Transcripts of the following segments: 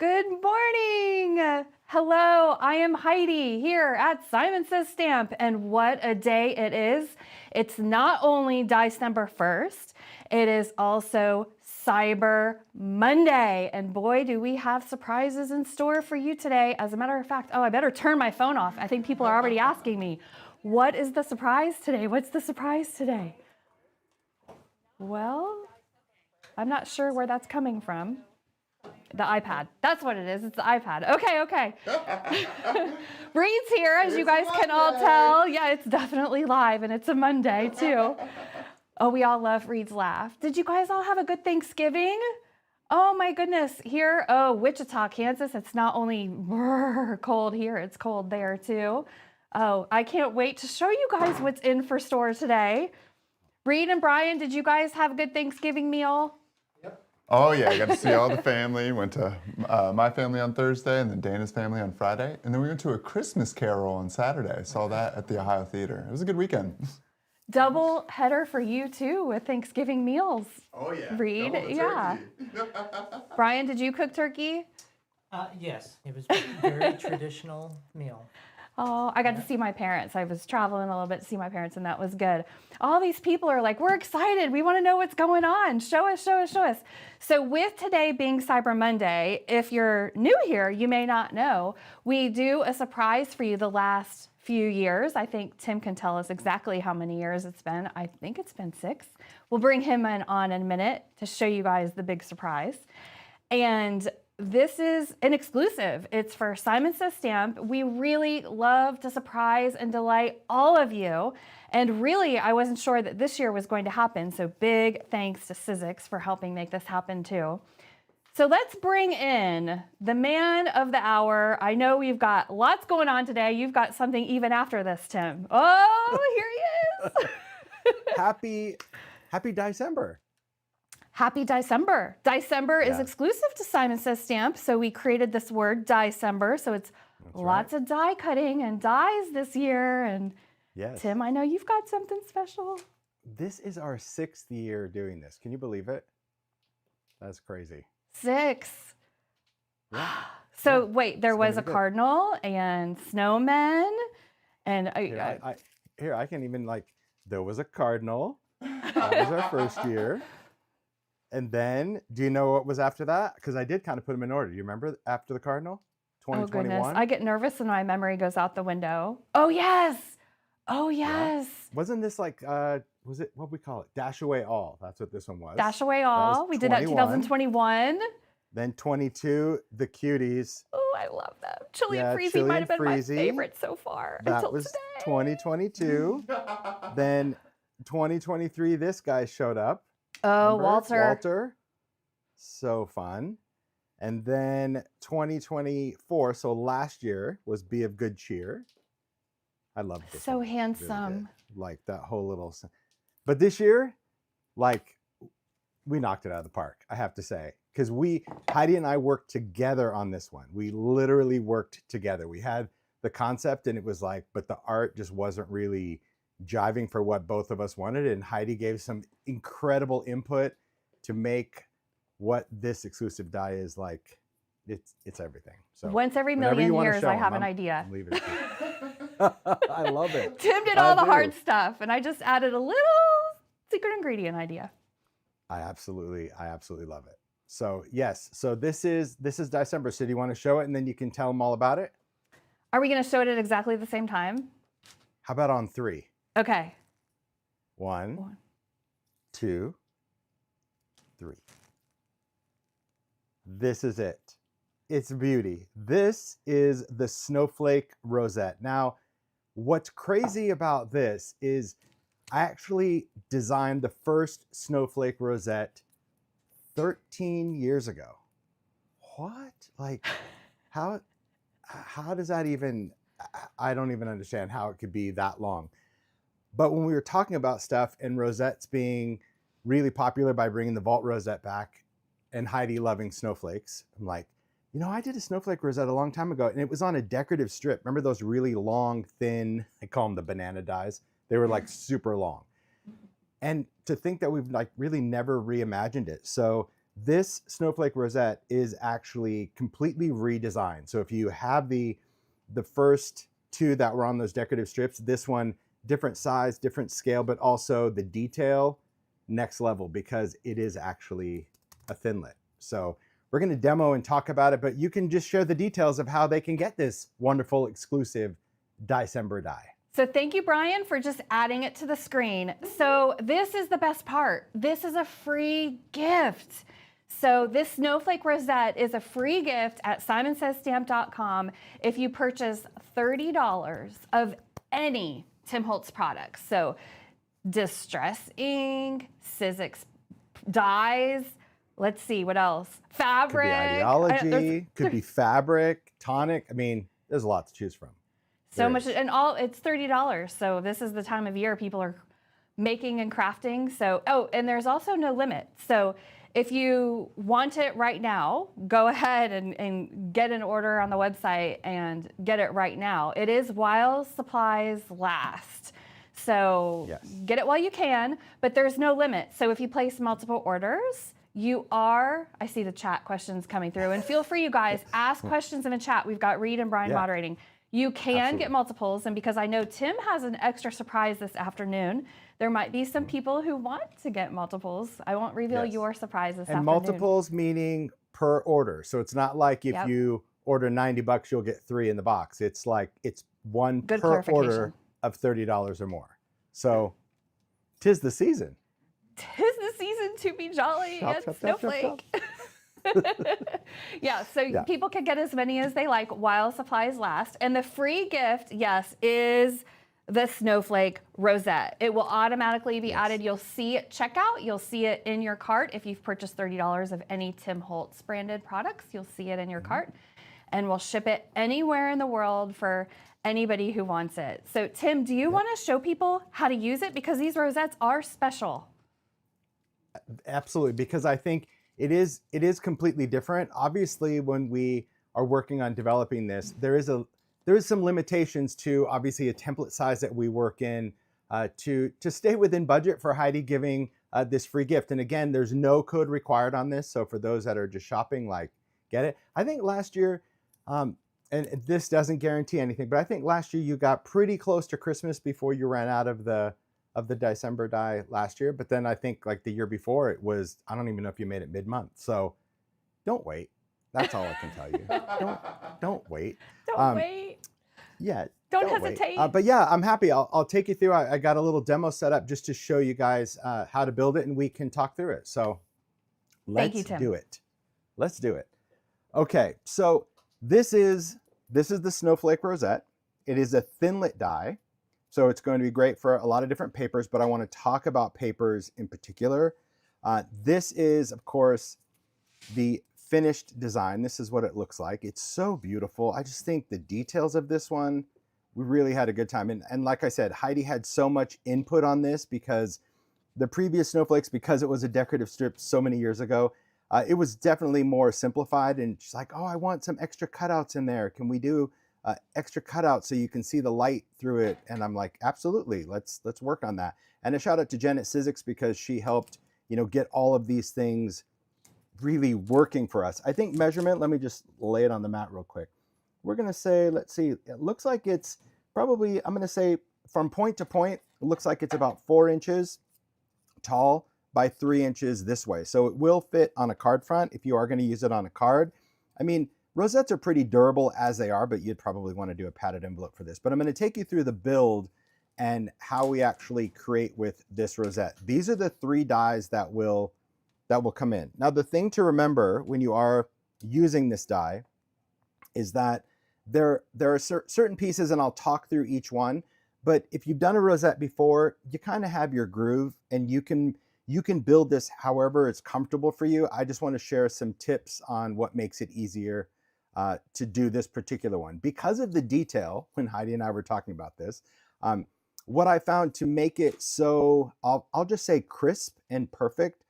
Good morning. Hello, I am Heidi here at Simon Says Stamp, and what a day it is. It's not only Diecember 1st, it is also Cyber Monday, and boy, do we have surprises in store for you today. As a matter of fact, I better turn my phone off. I think people are already asking me, what is the surprise today? What's the surprise today? Well, I'm not sure where that's coming from. The iPad. That's what it is. It's the iPad. Okay. Reed's here, as you guys can all tell. Yeah, it's definitely live, and it's a Monday, too. Oh, we all love Reed's laugh. Did you guys all have a good Thanksgiving? Oh, my goodness. Here, Wichita, Kansas, it's not only cold here, it's cold there, too. Oh, I can't wait to show you guys what's in for store today. Reed and Brian, did you guys have a good Thanksgiving meal? Oh yeah, I got to see all the family. Went to my family on Thursday and then Dana's family on Friday. And then we went to a Christmas Carol on Saturday. I saw that at the Ohio Theater. It was a good weekend. Double header for you too with Thanksgiving meals. Oh yeah. Reed, yeah. Brian, did you cook turkey? Yes, it was a very traditional meal. Oh, I got to see my parents. I was traveling a little bit to see my parents, and that was good. All these people are like, we're excited. We want to know what's going on. Show us. So with today being Cyber Monday, if you're new here, you may not know, we do a surprise for you the last few years. I think Tim can tell us exactly how many years it's been. I think it's been 6. We'll bring him on in a minute to show you guys the big surprise. And this is an exclusive. It's for Simon Says Stamp. We really love to surprise and delight all of you. And really, I wasn't sure that this year was going to happen. So big thanks to Sizzix for helping make this happen too. So let's bring in the man of the hour. I know we've got lots going on today. You've got something even after this, Tim. Oh, here he is. Happy Diecember. Happy Diecember. Diecember is exclusive to Simon Says Stamp, so we created this word, Diecember. So it's lots of die cutting and dies this year. And Yes. Tim, I know you've got something special. This is our 6th year doing this. Can you believe it? That's crazy. 6. Yeah. So wait, there It's was a gonna be good. cardinal and snowmen, and I can even there was a cardinal. That was our first year. And then, do you know what was after that? Because I did kind of put them in order. Do you remember after the cardinal? oh 2021? goodness, I get nervous and my memory goes out the window. Oh yes. Wasn't this was it, what we call it? Dash Away All. That's what this one was. Dash Away That was All. We did that in 21. 2021. Then 22, The Cuties. Oh, I love them. Chili Yeah, and Freezy Chili might and have been my Freezy. favorite so far That until was today. 2022. Then 2023, this guy showed up. Oh, Remember? Walter. So fun. And then 2024, so last year, was Be of Good Cheer. I love this. So one. Really handsome. good. Like that whole little. But this year, we knocked it out of the park, I have to say. Because Heidi and I worked together on this one. We literally worked together. We had the concept and it was but the art just wasn't really jiving for what both of us wanted. And Heidi gave some incredible input to make what this exclusive die is like. It's everything. So Once every whenever million you wanna years, show I 'em, have an I'm idea. leaving it to you. I love it. Tim did I all the do. hard stuff, and I just added a little secret ingredient idea. I absolutely love it. So yes, so this is Diecember. So do you want to show it and then you can tell them all about it? Are we going to show it at exactly the same time? How about on 3? Okay. 1, 2, 3. This is it. It's beauty. This is the Snowflake rosette. Now, what's crazy about this is I actually designed the first Snowflake rosette 13 years ago. What? How does that even, I don't even understand how it could be that long. But when we were talking about stuff and rosettes being really popular by bringing the vault rosette back and Heidi loving snowflakes, I'm like, I did a snowflake rosette a long time ago and it was on a decorative strip. Remember those really long, thin, I call them the banana dies. They were super long. And to think that we've really never reimagined it. So This snowflake rosette is actually completely redesigned. So if you have the first two that were on those decorative strips, this one, different size, different scale, but also the detail, next level, because it is actually a thinlet. So we're going to demo and talk about it, but you can just share the details of how they can get this wonderful exclusive Diecember die. So thank you, Brian, for just adding it to the screen. So this is the best part. This is a free gift. So this snowflake rosette is a free gift at simonsaysstamp.com if you purchase $30 of any Tim Holtz products. So Distress ink, Sizzix dyes, let's see, what else? Fabric. Could be ideology, could be fabric, tonic. I mean, there's a lot to choose from. So much, and all it's $30. So this is the time of year people are making and crafting. So, oh, and there's also no limit. So if you want it right now, go ahead and get an order on the website and get it right now. It is while supplies last. So yes, get it while you can, but there's no limit. So if you place multiple orders, I see the chat questions coming through, and feel free, you guys, ask questions in the chat. We've got Reed and Brian moderating. You can get multiples, and because I know Tim has an extra surprise this afternoon, there might be some people who want to get multiples. I won't reveal your surprise this afternoon. And multiples meaning per order. So it's not like if you order $90, you'll get 3 in the box. It's like it's one per order of $30 or more. So 'tis the season. 'Tis the season to be jolly at Snowflake. So people can get as many as they like while supplies last. And the free gift, yes, is the snowflake rosette. It will automatically be added. You'll see it checkout. You'll see it in your cart. If you've purchased $30 of any Tim Holtz branded products, you'll see it in your cart. And we'll ship it anywhere in the world for anybody who wants it. So Tim, do you want to show people how to use it? Because these rosettes are special. Absolutely, because I think it is completely different. Obviously, when we are working on developing this, there is some limitations to obviously a template size that we work in to stay within budget for Heidi giving this free gift. And again, there's no code required on this. So for those that are just shopping, like, get it. I think last year, and this doesn't guarantee anything, but I think last year you got pretty close to Christmas before you ran out of the Diecember die last year. But then I think like the year before it was, I don't even know if you made it mid-month. So don't wait. That's all I can tell you. Don't wait. Don't wait. Yeah. Don't hesitate. But yeah, I'm happy. I'll take you through. I got a little demo set up just to show you guys how to build it, and we can talk through it. So let's do it. Let's do it. Okay. So this is the snowflake rosette. It is a thinlet die. So it's going to be great for a lot of different papers, but I want to talk about papers in particular. This is, of course, the finished design. This is what it looks like. It's so beautiful. I just think the details of this one, we really had a good time. And like I said, Heidi had so much input on this because the previous snowflakes, because it was a decorative strip so many years ago, it was definitely more simplified. And she's like, oh, I want some extra cutouts in there. Can we do extra cutouts so you can see the light through it? And I'm like, absolutely, let's work on that. And a shout out to Jen at Sizzix because she helped, get all of these things really working for us. I think measurement, let me just lay it on the mat real quick. We're gonna say, let's see, it looks like it's probably, I'm gonna say from point to point, it looks like it's about 4 inches tall by 3 inches this way. So it will fit on a card front if you are gonna use it on a card. I mean, rosettes are pretty durable as they are, but you'd probably want to do a padded envelope for this. But I'm going to take you through the build and how we actually create with this rosette. These are the 3 dies that will come in. Now, the thing to remember when you are using this die is that there are certain pieces, and I'll talk through each one, but if you've done a rosette before, you kind of have your groove, and you can build this however it's comfortable for you. I just want to share some tips on what makes it easier to do this particular one. Because of the detail, when Heidi and I were talking about this, what I found to make it so, I'll just say crisp and perfect,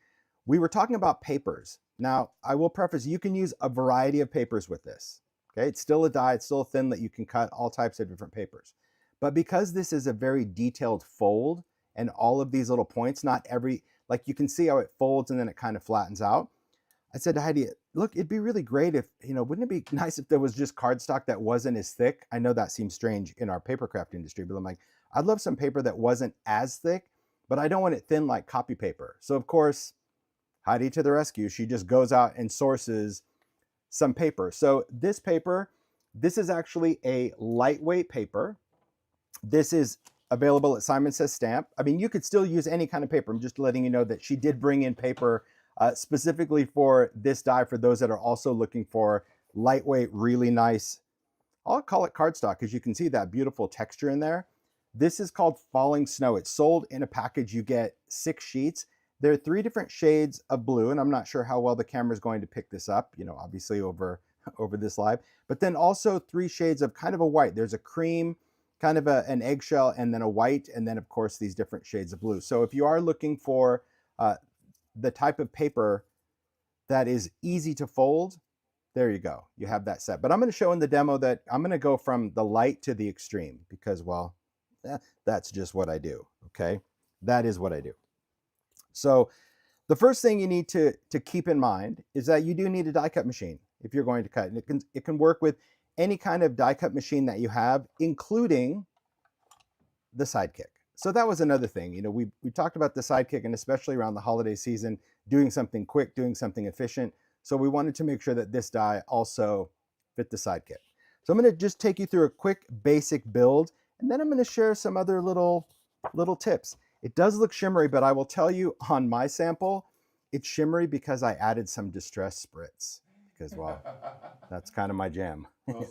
we were talking about papers. Now, I will preface, you can use a variety of papers with this. Okay, it's still a die, it's still a thinlet, you can cut all types of different papers. But because this is a very detailed fold, and all of these little points, not every, like you can see how it folds and then it kind of flattens out. I said to Heidi, look, it'd be really great if, wouldn't it be nice if there was just cardstock that wasn't as thick? I know that seems strange in our paper craft industry, but I'm like, I'd love some paper that wasn't as thick, but I don't want it thin like copy paper. So of course, Heidi to the rescue. She just goes out and sources some paper. So this paper, this is actually a lightweight paper. This is available at Simon Says Stamp. I mean, you could still use any kind of paper. I'm just letting you know that she did bring in paper specifically for this die for those that are also looking for lightweight, really nice, I'll call it cardstock because you can see that beautiful texture in there. This is called Falling Snow. It's sold in a package. You get 6 sheets. There are 3 different shades of blue, and I'm not sure how well the camera is going to pick this up, obviously over this live, but then also 3 shades of kind of a white. There's a cream, kind of an eggshell, and then a white, and then of course these different shades of blue. So if you are looking for the type of paper that is easy to fold, there you go. You have that set. But I'm going to show in the demo that I'm going to go from the light to the extreme because, well, that's just what I do, okay? That is what I do. So the first thing you need to keep in mind is that you do need a die cut machine if you're going to cut. And it can work with any kind of die cut machine that you have, including the Sidekick. So that was another thing. We talked about the Sidekick, and especially around the holiday season, doing something quick, doing something efficient. So we wanted to make sure that this die also fit the Sidekick. So I'm going to just take you through a quick basic build, and then I'm going to share some other little tips. It does look shimmery, but I will tell you on my sample, it's shimmery because I added some distress spritz. Because, well, that's kind of my jam.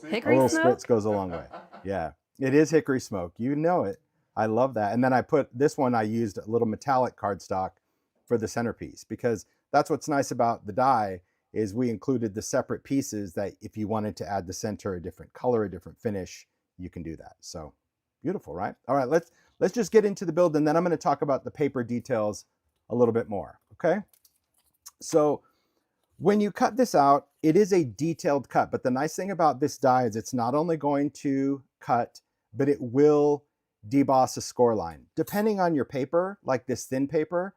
Hickory a little smoke? spritz goes a long way. Yeah, it is hickory smoke. You know it. I love that. And then I put this one, I used a little metallic cardstock for the centerpiece because that's what's nice about the die is we included the separate pieces that if you wanted to add the center, a different color, a different finish, you can do that. So beautiful, right? All right, let's just get into the build, and then I'm going to talk about the paper details a little bit more, okay? So when you cut this out, it is a detailed cut, but the nice thing about this die is it's not only going to cut, but it will deboss a score line. Depending on your paper, like this thin paper,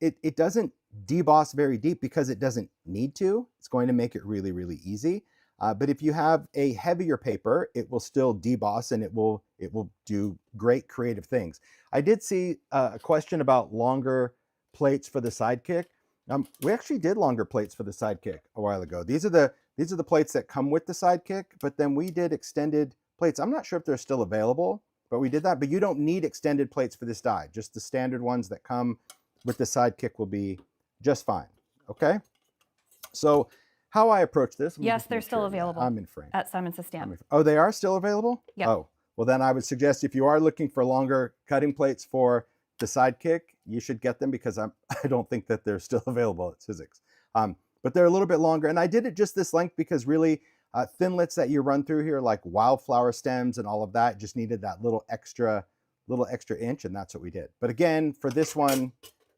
it doesn't deboss very deep because it doesn't need to. It's going to make it really, really easy. But if you have a heavier paper, it will still deboss and it will do great creative things. I did see a question about longer plates for the Sidekick. We actually did longer plates for the Sidekick a while ago. These are the plates that come with the Sidekick, but then we did extended plates. I'm not sure if they're still available, but we did that. But you don't need extended plates for this die. Just the standard ones that come with the Sidekick will be just fine. Okay? So how I approach this. Yes, they're still available. I'm in frame. At Simon Says Stamp. Oh, they are still available? Yep. Oh, well then I would suggest if you are looking for longer cutting plates for the Sidekick, you should get them because I don't think that they're still available at Sizzix. But they're a little bit longer. And I did it just this length because really thinlits that you run through here, like wildflower stems and all of that, just needed that little extra inch, and that's what we did. But again, for this one,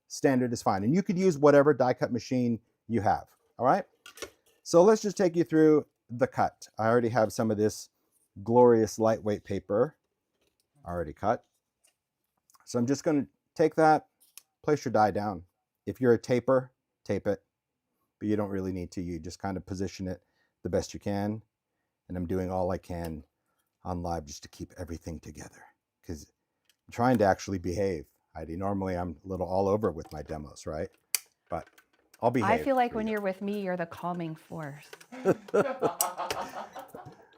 standard is fine. And you could use whatever die cut machine you have, all right? So let's just take you through the cut. I already have some of this glorious lightweight paper already cut. So I'm just going to take that, place your die down. If you're a taper, tape it, but you don't really need to. You just kind of position it the best you can. And I'm doing all I can on live just to keep everything together because I'm trying to actually behave. Heidi, normally I'm a little all over with my demos, right? But I'll behave. I feel like when you're with me, you're the calming force.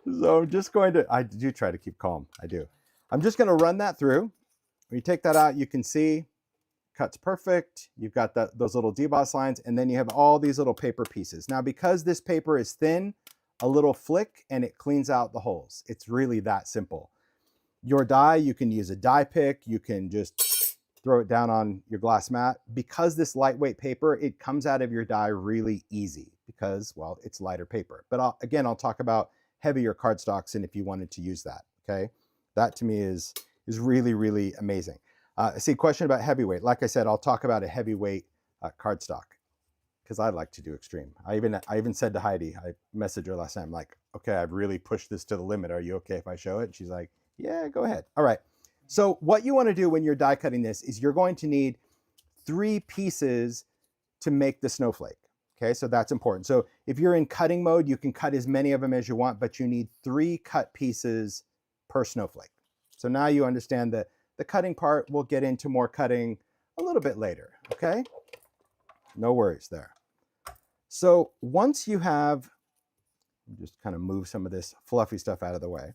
So I'm just going to, I do try to keep calm. I do. I'm just going to run that through. When you take that out, you can see cuts perfect. You've got those little deboss lines, and then you have all these little paper pieces. Now, because this paper is thin, a little flick and it cleans out the holes. It's really that simple. Your die, you can use a die pick. You can just throw it down on your glass mat. Because this lightweight paper, it comes out of your die really easy because, well, it's lighter paper. But I'll talk about heavier cardstocks and if you wanted to use that, okay? That to me is really, really amazing. I see a question about heavyweight. Like I said, I'll talk about a heavyweight cardstock because I like to do extreme. I even said to Heidi, I messaged her last time, like, okay, I've really pushed this to the limit. Are you okay if I show it? And she's like, yeah, go ahead. All right. So what you want to do when you're die cutting this is you're going to need 3 pieces to make the snowflake. Okay, so that's important. So if you're in cutting mode, you can cut as many of them as you want, but you need 3 cut pieces per snowflake. So now you understand the cutting part. We'll get into more cutting a little bit later, okay? No worries there. So once you have, just kind of move some of this fluffy stuff out of the way.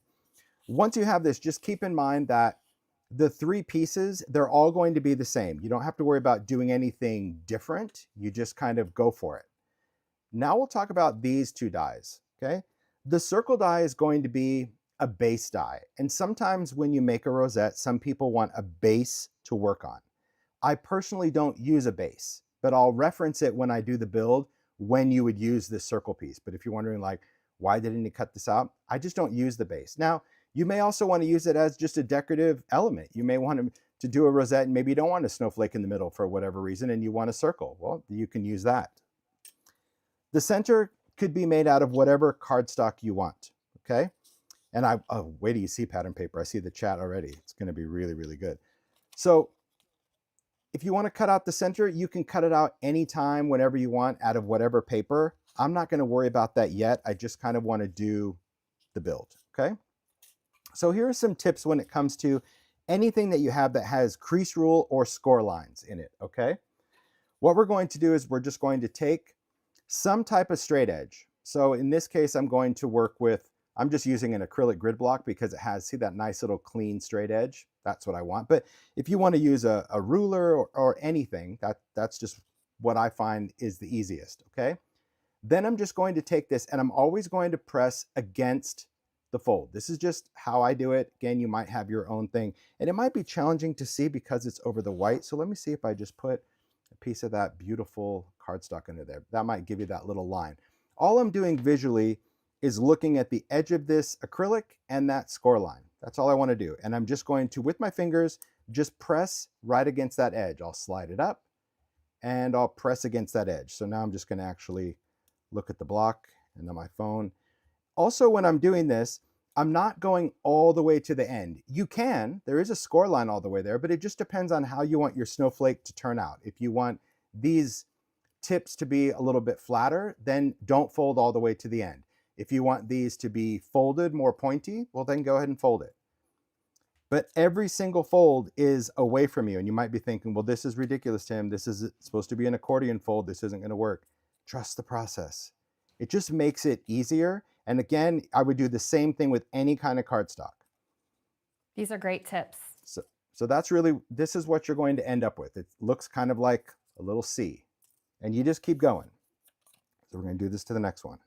Once you have this, just keep in mind that the 3 pieces, they're all going to be the same. You don't have to worry about doing anything different. You just kind of go for it. Now we'll talk about these 2 dies, okay? The circle die is going to be a base die. And sometimes when you make a rosette, some people want a base to work on. I personally don't use a base, but I'll reference it when I do the build when you would use this circle piece. But if you're wondering like, why didn't you cut this out? I just don't use the base. Now, you may also want to use it as just a decorative element. You may want to do a rosette and maybe you don't want a snowflake in the middle for whatever reason and you want a circle. Well, you can use that. The center could be made out of whatever cardstock you want, okay? And wait till you see pattern paper. I see the chat already. It's going to be really, really good. So if you want to cut out the center, you can cut it out anytime, whenever you want, out of whatever paper. I'm not going to worry about that yet. I just kind of want to do the build, okay? So here are some tips when it comes to anything that you have that has crease rule or score lines in it, okay? What we're going to do is we're just going to take some type of straight edge. So in this case, I'm going to work with, I'm just using an acrylic grid block because it has, see that nice little clean straight edge? That's what I want. But if you want to use a ruler or anything, that's just what I find is the easiest, okay? Then I'm just going to take this and I'm always going to press against the fold. This is just how I do it. Again, you might have your own thing. And it might be challenging to see because it's over the white. So let me see if I just put a piece of that beautiful cardstock under there. That might give you that little line. All I'm doing visually is looking at the edge of this acrylic and that score line. That's all I want to do. And I'm just going to, with my fingers, just press right against that edge. I'll slide it up and I'll press against that edge. So now I'm just going to actually look at the block and on my phone. Also, when I'm doing this, I'm not going all the way to the end. You can, there is a score line all the way there, but it just depends on how you want your snowflake to turn out. If you want these tips to be a little bit flatter, then don't fold all the way to the end. If you want these to be folded, more pointy, well then go ahead and fold it. But every single fold is away from you. And you might be thinking, well, this is ridiculous, Tim. This is supposed to be an accordion fold. This isn't gonna work. Trust the process. It just makes it easier. And again, I would do the same thing with any kind of cardstock. These are great tips. So that's really, this is what you're going to end up with. It looks kind of like a little C. And you just keep going. So we're going to do this to the next one.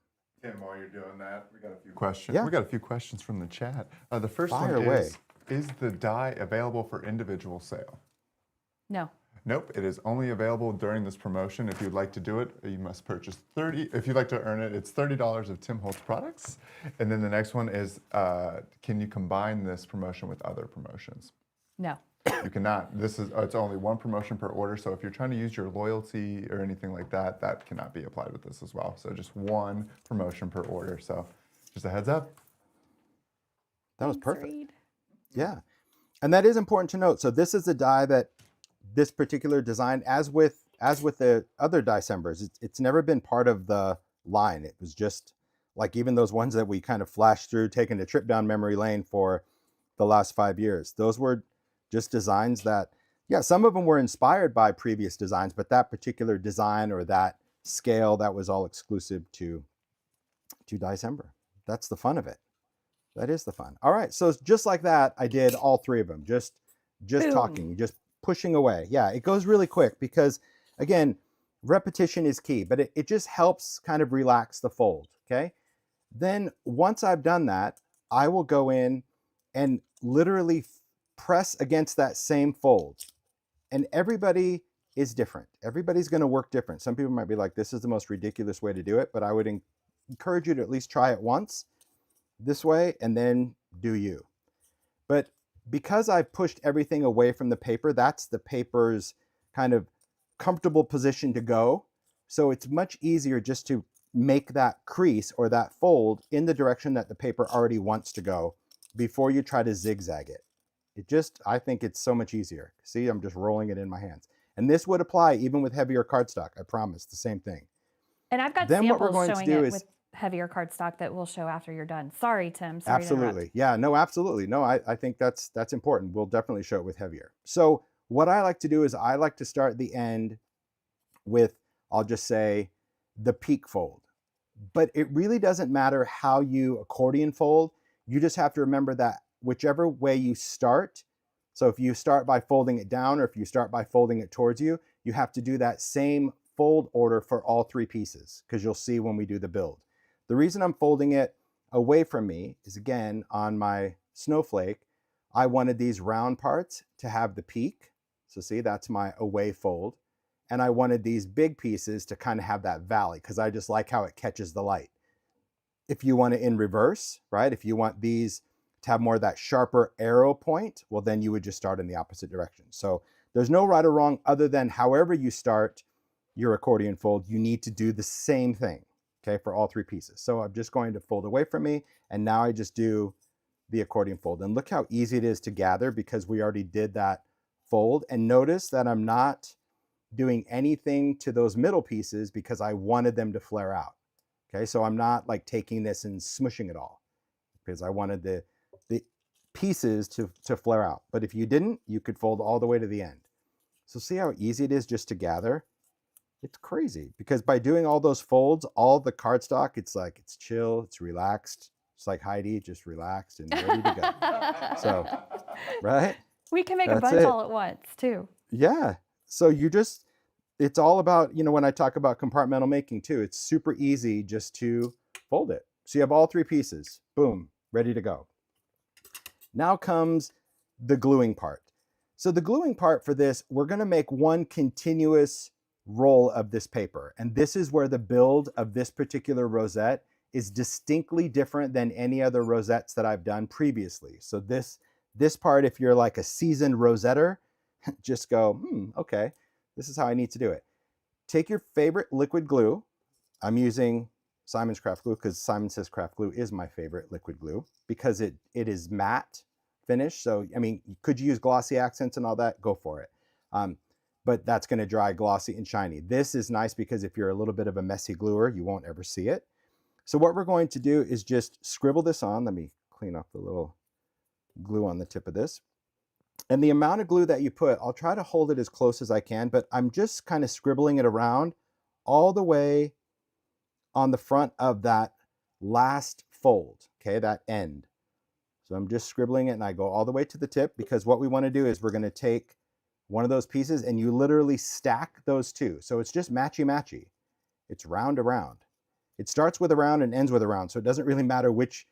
Tim, while you're doing that, we got a few questions. Yeah. We got a few questions from the chat. The first Fire one away. is the die available for individual sale? No. Nope, it is only available during this promotion. If you'd like to do it, you must purchase 30. If you'd like to earn it, it's $30 of Tim Holtz products. And then the next one is, can you combine this promotion with other promotions? No. You cannot. This is, it's only one promotion per order. So if you're trying to use your loyalty or anything like that, that cannot be applied with this as well. So just one promotion per order. So just a heads up. That was Thanks, perfect. Reed. Yeah. And that is important to note. So this is the die that this particular design, as with the other Diecembers, it's never been part of the line. It was just like even those ones that we kind of flashed through, taking a trip down memory lane for the last 5 years. Those were just designs that, yeah, some of them were inspired by previous designs, but that particular design or that scale, that was all exclusive to Diecember. That's the fun of it. That is the fun. All right, so just like that, I did all 3 of them, just Boom. talking, just pushing away. Yeah, it goes really quick because, again, repetition is key, but it just helps kind of relax the fold, okay? Then once I've done that, I will go in and literally press against that same fold. And everybody is different. Everybody's going to work different. Some people might be like, this is the most ridiculous way to do it, but I would encourage you to at least try it once this way and then do you. But because I've pushed everything away from the paper, that's the paper's kind of comfortable position to go. So it's much easier just to make that crease or that fold in the direction that the paper already wants to go before you try to zigzag it. I think it's so much easier. See, I'm just rolling it in my hands. And this would apply even with heavier cardstock, I promise, the same thing. And I've got Then what we're samples going to showing do it is with heavier cardstock that we'll show after you're done. Sorry, Tim. Sorry to interrupt. absolutely. Yeah, no, absolutely. No, I think that's important. We'll definitely show it with heavier. So what I like to do is I like to start the end with, I'll just say, the peak fold. But it really doesn't matter how you accordion fold. You just have to remember that whichever way you start, so if you start by folding it down or if you start by folding it towards you, you have to do that same fold order for all three pieces, because you'll see when we do the build. The reason I'm folding it away from me is, again, on my Snowflake, I wanted these round parts to have the peak. So see, that's my away fold. And I wanted these big pieces to kind of have that valley, because I just like how it catches the light. If you want it in reverse, right? If you want these to have more of that sharper arrow point, well, then you would just start in the opposite direction. So there's no right or wrong other than however you start your accordion fold, you need to do the same thing, okay, for all three pieces. So I'm just going to fold away from me, and now I just do the accordion fold. And look how easy it is to gather, because we already did that fold. And notice that I'm not doing anything to those middle pieces because I wanted them to flare out. Okay, so I'm not like taking this and smushing it all, because I wanted the pieces to flare out. But if you didn't, you could fold all the way to the end. So see how easy it is just to gather? It's crazy, because by doing all those folds, all the cardstock, it's like, it's chill, it's relaxed. It's like Heidi, just relaxed and ready to go. So, right? We can make a That's bunch it. all at once too. Yeah. So you just, it's all about, you know, when I talk about compartmental making too, it's super easy just to fold it. So you have all three pieces, boom, ready to go. Now comes the gluing part. So the gluing part for this, we're going to make one continuous roll of this paper. And this is where the build of this particular rosette is distinctly different than any other rosettes that I've done previously. So this part, if you're like a seasoned rosetter, just go, okay, this is how I need to do it. Take your favorite liquid glue. I'm using Simon's Craft Glue because Simon Says Craft Glue is my favorite liquid glue, because it is matte finish. So, I mean, could you use glossy accents and all that? Go for it. But that's going to dry glossy and shiny. This is nice because if you're a little bit of a messy gluer, you won't ever see it. So what we're going to do is just scribble this on. Let me clean off the little glue on the tip of this. And the amount of glue that you put, I'll try to hold it as close as I can, but I'm just kind of scribbling it around all the way on the front of that last fold, okay, that end. So I'm just scribbling it, and I go all the way to the tip, because what we want to do is we're going to take one of those pieces and you literally stack those two. So it's just matchy-matchy. It's round around. It starts with a round and ends with a round. So it doesn't really matter which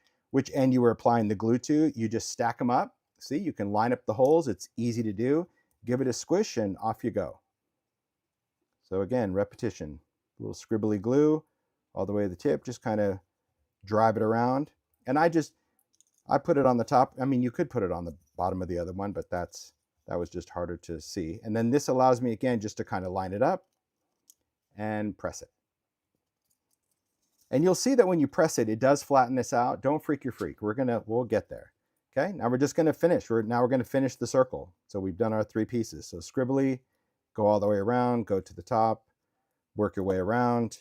end you were applying the glue to. You just stack them up. See, you can line up the holes. It's easy to do. Give it a squish and off you go. So again, repetition. A little scribbly glue all the way to the tip. Just kind of drive it around. And I put it on the top. I mean, you could put it on the bottom of the other one, but that was just harder to see. And then this allows me, again, just to kind of line it up and press it. And you'll see that when you press it, it does flatten this out. Don't freak your freak. We'll get there. Okay, now we're just going to finish. Now we're going to finish the circle. So we've done our three pieces. So scribbly, go all the way around, go to the top, work your way around,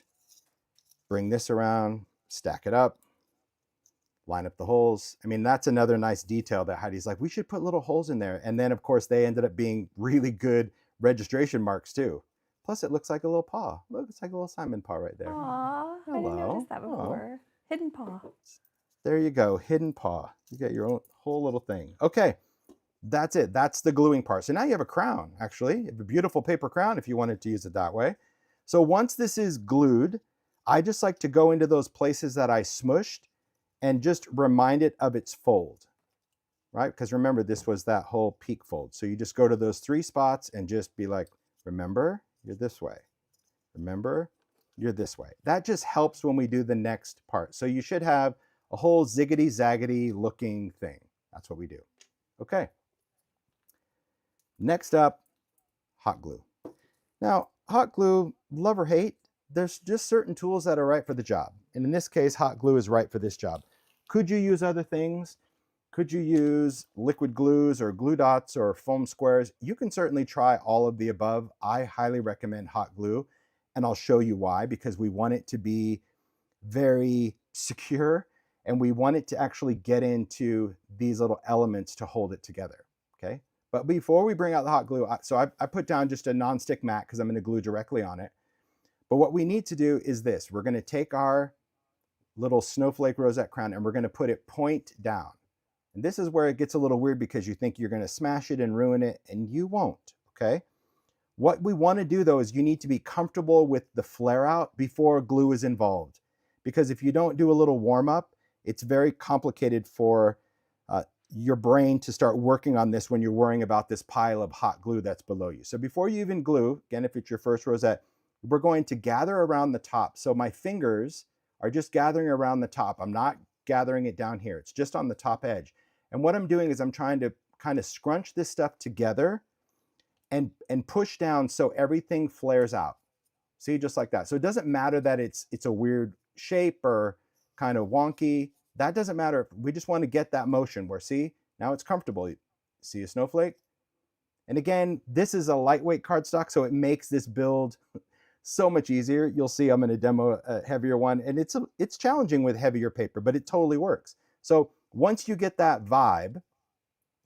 bring this around, stack it up, line up the holes. I mean, that's another nice detail that Heidi's like, we should put little holes in there. And then, of course, they ended up being really good registration marks, too. Plus, it looks like a little paw. Look, it's like a little Simon paw right there. Aw, I didn't notice that before. Hidden paw. There you go, hidden paw. You got your own whole little thing. Okay, that's it. That's the gluing part. So now you have a crown, actually. You have a beautiful paper crown if you wanted to use it that way. So once this is glued, I just like to go into those places that I smushed and just remind it of its fold, right? Because remember, this was that whole peak fold. So you just go to those three spots and just be like, remember, you're this way. Remember, you're this way. That just helps when we do the next part. So you should have a whole ziggity-zaggity looking thing. That's what we do. Okay. Next up, hot glue. Now, hot glue, love or hate, there's just certain tools that are right for the job. And in this case, hot glue is right for this job. Could you use other things? Could you use liquid glues or glue dots or foam squares? You can certainly try all of the above. I highly recommend hot glue. and I'll show you why, because we want it to be very secure and we want it to actually get into these little elements to hold it together, okay? But before we bring out the hot glue, I put down just a nonstick mat because I'm going to glue directly on it. But what we need to do is this. We're going to take our little snowflake rosette crown and we're going to put it point down. And this is where it gets a little weird because you think you're going to smash it and ruin it, and you won't, okay? What we want to do though is you need to be comfortable with the flare out before glue is involved. Because if you don't do a little warm up, it's very complicated for your brain to start working on this when you're worrying about this pile of hot glue that's below you. So before you even glue, again, if it's your first rosette, we're going to gather around the top. So my fingers are just gathering around the top. I'm not gathering it down here. It's just on the top edge. And what I'm doing is I'm trying to kind of scrunch this stuff together and push down so everything flares out. See, just like that. So it doesn't matter that it's a weird shape or kind of wonky. That doesn't matter. We just want to get that motion where, see, now it's comfortable. See a snowflake? And again, this is a lightweight cardstock, so it makes this build so much easier. You'll see I'm going to demo a heavier one, and it's challenging with heavier paper, but it totally works. So once you get that vibe,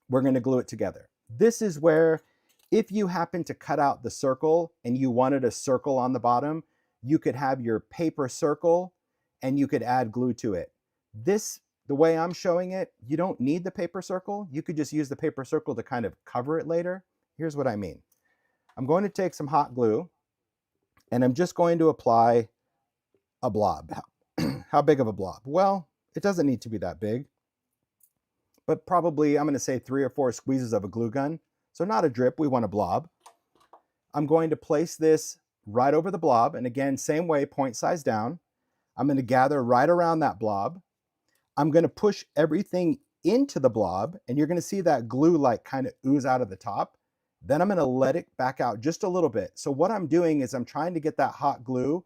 we're going to glue it together. This is where, if you happen to cut out the circle and you wanted a circle on the bottom, you could have your paper circle and you could add glue to it. This, the way I'm showing it, you don't need the paper circle. You could just use the paper circle to kind of cover it later. Here's what I mean. I'm going to take some hot glue and I'm just going to apply a blob. How big of a blob? Well, it doesn't need to be that big, but probably I'm going to say 3 or 4 squeezes of a glue gun. So not a drip, we want a blob. I'm going to place this right over the blob. And again, same way, point size down. I'm going to gather right around that blob. I'm going to push everything into the blob, and you're going to see that glue like kind of ooze out of the top. Then I'm going to let it back out just a little bit. So what I'm doing is I'm trying to get that hot glue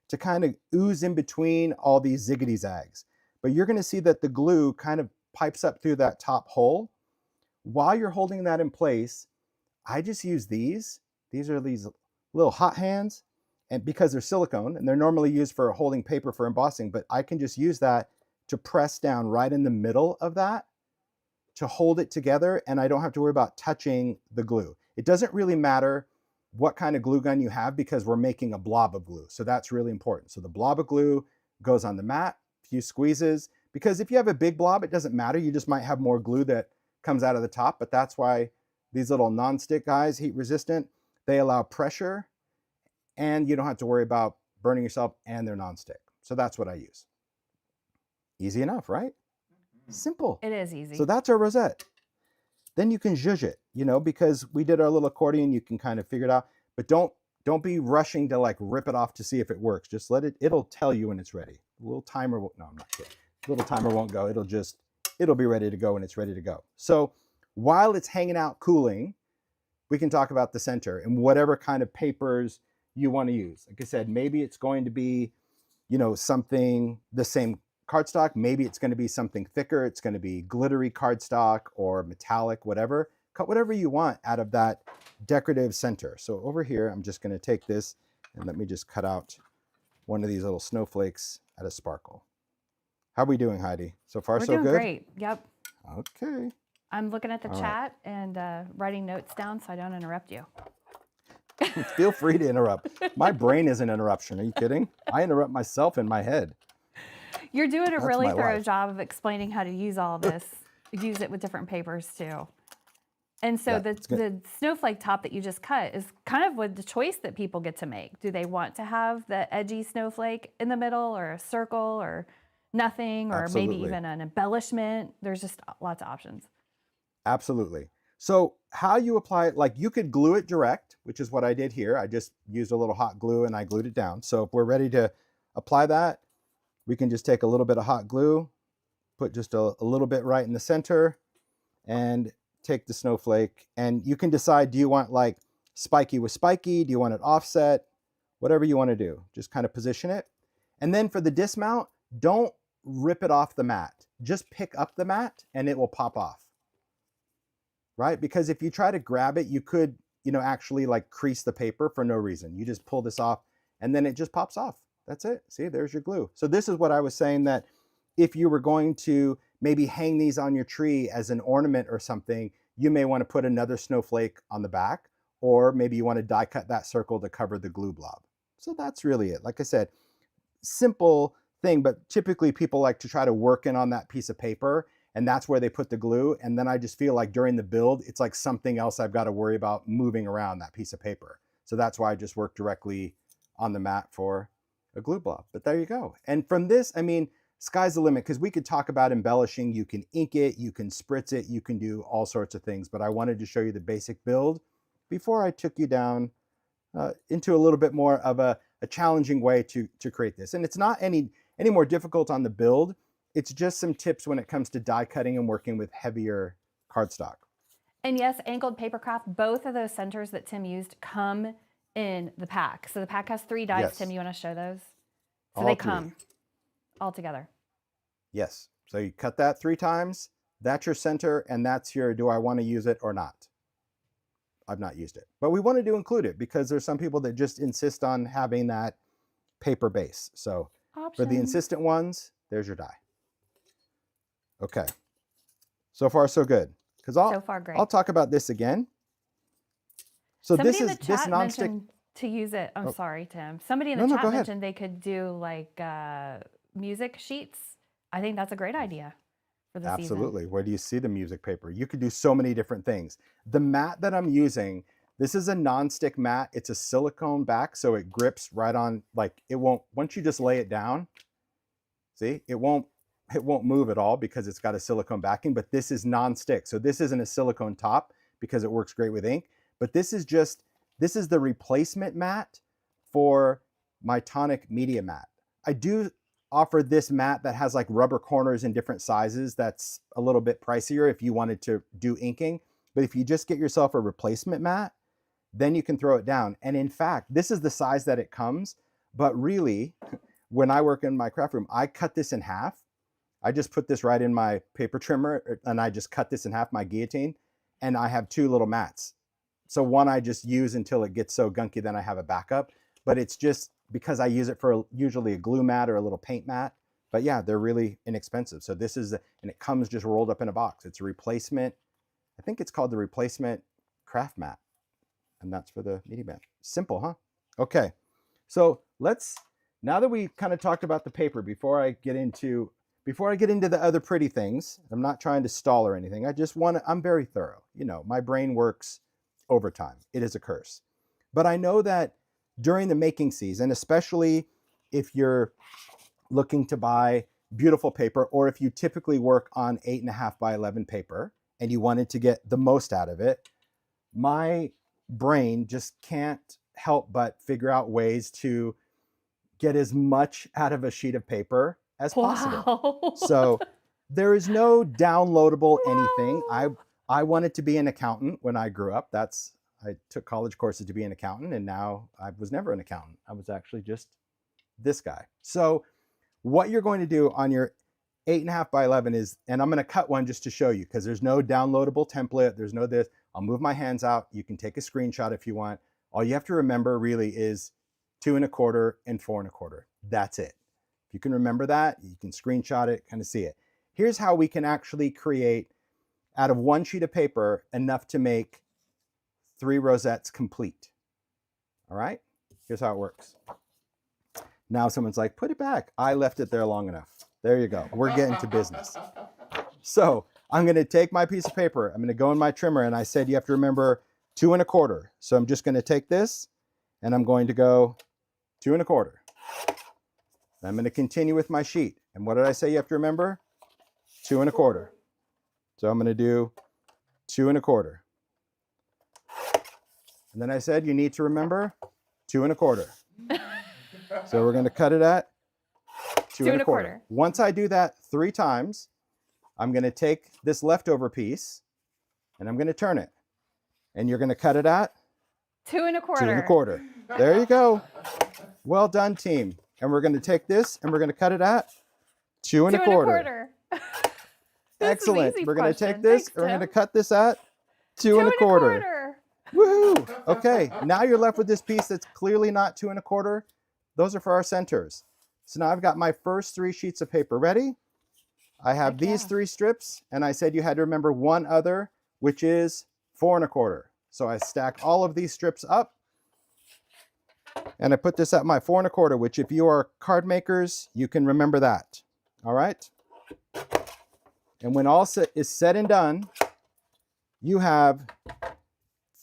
to kind of ooze in between all these ziggity zags. But you're going to see that the glue kind of pipes up through that top hole. While you're holding that in place, I just use these. These are these little hot hands, and because they're silicone, and they're normally used for holding paper for embossing, but I can just use that to press down right in the middle of that to hold it together, and I don't have to worry about touching the glue. It doesn't really matter what kind of glue gun you have because we're making a blob of glue, so that's really important. So the blob of glue goes on the mat, a few squeezes, because if you have a big blob, it doesn't matter. You just might have more glue that comes out of the top, but that's why these little non-stick guys, heat resistant, they allow pressure and you don't have to worry about burning yourself, and they're non-stick. So that's what I use. Easy enough, right? Simple. It is easy. So that's our rosette. Then you can zhuzh it, you know, because we did our little accordion, you can kind of figure it out, but don't be rushing to like rip it off to see if it works. Just let it, it'll tell you when it's ready. A little timer, no, I'm not kidding. A little timer won't go. It'll be ready to go when it's ready to go. So while it's hanging out cooling, we can talk about the center and whatever kind of papers you want to use. Like I said, maybe it's going to be, you know, something, the same cardstock. Maybe it's going to be something thicker. It's going to be glittery cardstock or metallic, whatever. Cut whatever you want out of that decorative center. So over here, I'm just going to take this and let me just cut out one of these little snowflakes at a sparkle. How are we doing, Heidi? So far, We're so doing good? great. Yep. Okay. I'm looking at the All chat and writing notes down so I don't interrupt you. Feel free to interrupt. My brain is an interruption. Are you kidding? I interrupt myself in my head. You're doing a That's really my thorough life. job of explaining how to use all this. Use it with different papers too. And so Yeah, the it's good. snowflake top that you just cut is kind of with the choice that people get to make. Do they want to have the edgy snowflake in the middle, or a circle, or nothing, or maybe Absolutely. even an embellishment? There's just lots of options. Absolutely. So how you apply it, like you could glue it direct, which is what I did here. I just used a little hot glue and I glued it down. So if we're ready to apply that, we can just take a little bit of hot glue, put just a little bit right in the center, and take the snowflake. And you can decide, do you want like spiky with spiky? Do you want it offset? Whatever you want to do, just kind of position it. And then for the dismount, don't rip it off the mat. Just pick up the mat and it will pop off. Right? Because if you try to grab it, you could, you know, actually like crease the paper for no reason. You just pull this off and then it just pops off. That's it. See, there's your glue. So this is what I was saying, that if you were going to maybe hang these on your tree as an ornament or something, you may want to put another snowflake on the back, or maybe you want to die cut that circle to cover the glue blob. So that's really it. Like I said, simple thing, but typically people like to try to work in on that piece of paper, and that's where they put the glue. And then I just feel like during the build, it's like something else I've got to worry about moving around that piece of paper. So that's why I just work directly on the mat for a glue blob. But there you go. And from this, I mean, sky's the limit, because we could talk about embellishing. You can ink it, you can spritz it, you can do all sorts of things. But I wanted to show you the basic build before I took you down into a little bit more of a challenging way to create this. And it's not any more difficult on the build. It's just some tips when it comes to die cutting and working with heavier cardstock. And yes, angled paper craft, both of those centers that Tim used come in the pack. So the pack has 3 dies. Yes. Tim, you want to show those? So All they 3. come all together. Yes. So you cut that 3 times. That's your center, and that's your do I want to use it or not. I've not used it, but we wanted to include it because there's some people that just insist on having that paper base. So for the insistent ones, there's your die. Okay. So far, so good. Because So far, great. I'll talk about this again. So Somebody this in is the this chat nonstick. mentioned to use it. I'm sorry, Tim. Somebody in the No, chat go ahead. mentioned they could do like music sheets. I think that's a great idea for the season. Absolutely. Where do you see the music paper? You could do so many different things. The mat that I'm using, this is a non-stick mat. It's a silicone back, so it grips right on, like it won't, once you just lay it down, see, it won't move at all because it's got a silicone backing, but this is non-stick. So this isn't a silicone top because it works great with ink, but this is the replacement mat for my tonic media mat. I do offer this mat that has like rubber corners in different sizes. That's a little bit pricier if you wanted to do inking. But if you just get yourself a replacement mat, then you can throw it down. And in fact, this is the size that it comes. But really, when I work in my craft room, I cut this in half. I just put this right in my paper trimmer and I just cut this in half, my guillotine, and I have 2 little mats. So one I just use until it gets so gunky, then I have a backup. But it's just because I use it for usually a glue mat or a little paint mat. But yeah, they're really inexpensive. So this is, and it comes just rolled up in a box. It's a replacement. I think it's called the replacement craft mat. And that's for the media mat. Simple, huh? Okay. So now that we kind of talked about the paper, before I get into the other pretty things, I'm not trying to stall or anything. I'm very thorough. You know, my brain works overtime. It is a curse. But I know that during the making season, especially if you're looking to buy beautiful paper, or if you typically work on 8.5 by 11 paper and you wanted to get the most out of it, my brain just can't help but figure out ways to get as much out of a sheet of paper as possible. Wow. So there is no downloadable anything. I wanted to be an accountant when I grew up. I took college courses to be an accountant, and now I was never an accountant. I was actually just this guy. So what you're going to do on your 8.5 by 11 is, and I'm going to cut one just to show you because there's no downloadable template. There's no this. I'll move my hands out. You can take a screenshot if you want. All you have to remember really is 2 1/4 and 4 1/4. That's it. If you can remember that, you can screenshot it, kind of see it. Here's how we can actually create, out of one sheet of paper, enough to make 3 rosettes complete. All right, here's how it works. Now someone's like, put it back. I left it there long enough. There you go. We're getting to business. So I'm going to take my piece of paper. I'm going to go in my trimmer, and I said you have to remember 2 1/4. So I'm just going to take this, and I'm going to go 2 1/4. I'm going to continue with my sheet. And what did I say you have to remember? 2 1/4. So I'm going to do 2 1/4. And then I said you need to remember 2 1/4. So we're going to cut it at 2 1/4. Once I do that 3 times, I'm going to take this leftover piece and I'm going to turn it. And you're going to cut it at 2 1/4. 2 1/4. There you go. Well done, team. And we're going to take this and we're going to cut it at 2 1/4. Excellent. We're going to take this and we're going to cut this at 2 1/4. Woohoo! Okay, now you're left with this piece that's clearly not 2 1/4, those are for our centers. So now I've got my first 3 sheets of paper ready. I have Heck these yeah. 3 strips, and I said you had to remember one other, which is 4 1/4. So I stack all of these strips up, and I put this at my 4 1/4, which if you are card makers, you can remember that. All right. And when all is said and done, you have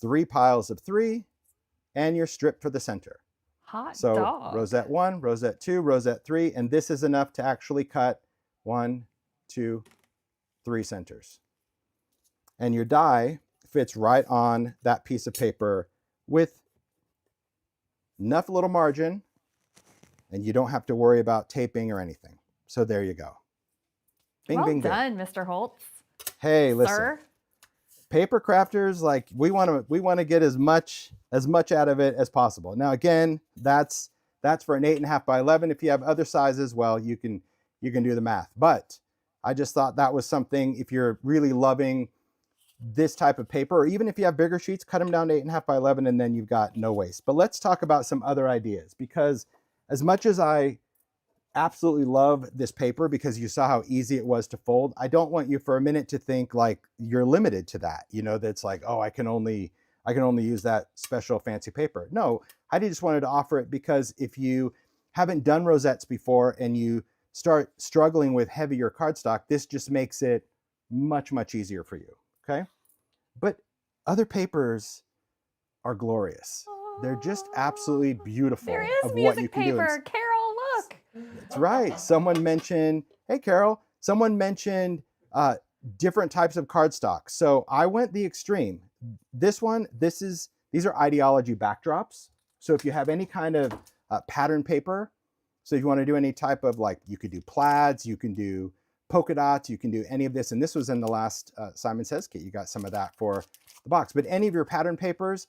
3 piles of 3 and your strip for the center. Hot So dog. rosette 1, rosette 2, rosette 3, and this is enough to actually cut 1, 2, 3 centers. And your die fits right on that piece of paper with enough little margin, and you don't have to worry about taping or anything. So there you go. Bing, Well bing, bing. done, Mr. Holtz. Hey, listen. Sir. Paper crafters, like we want to get as much out of it as possible. Now again, that's for an 8.5 by 11. If you have other sizes, well, you can do the math. But I just thought that was something, if you're really loving this type of paper, or even if you have bigger sheets, cut them down to 8.5 by 11, and then you've got no waste. But let's talk about some other ideas, because as much as I absolutely love this paper because you saw how easy it was to fold, I don't want you for a minute to think like you're limited to that. You know, that's like, oh, I can only use that special fancy paper. No, Heidi just wanted to offer it because if you haven't done rosettes before and you start struggling with heavier cardstock, this just makes it much, much easier for you. Okay. But other papers are glorious. They're just absolutely beautiful. There is of what you music can do. paper. Carol, look. That's right. Someone mentioned, hey, Carol, someone mentioned different types of cardstock. So I went the extreme. These are ideology backdrops. So if you have any kind of pattern paper, so if you want to do any type of, like, you could do plaids, you can do polka dots, you can do any of this. And this was in the last Simon Says kit. You got some of that for the box. But any of your pattern papers,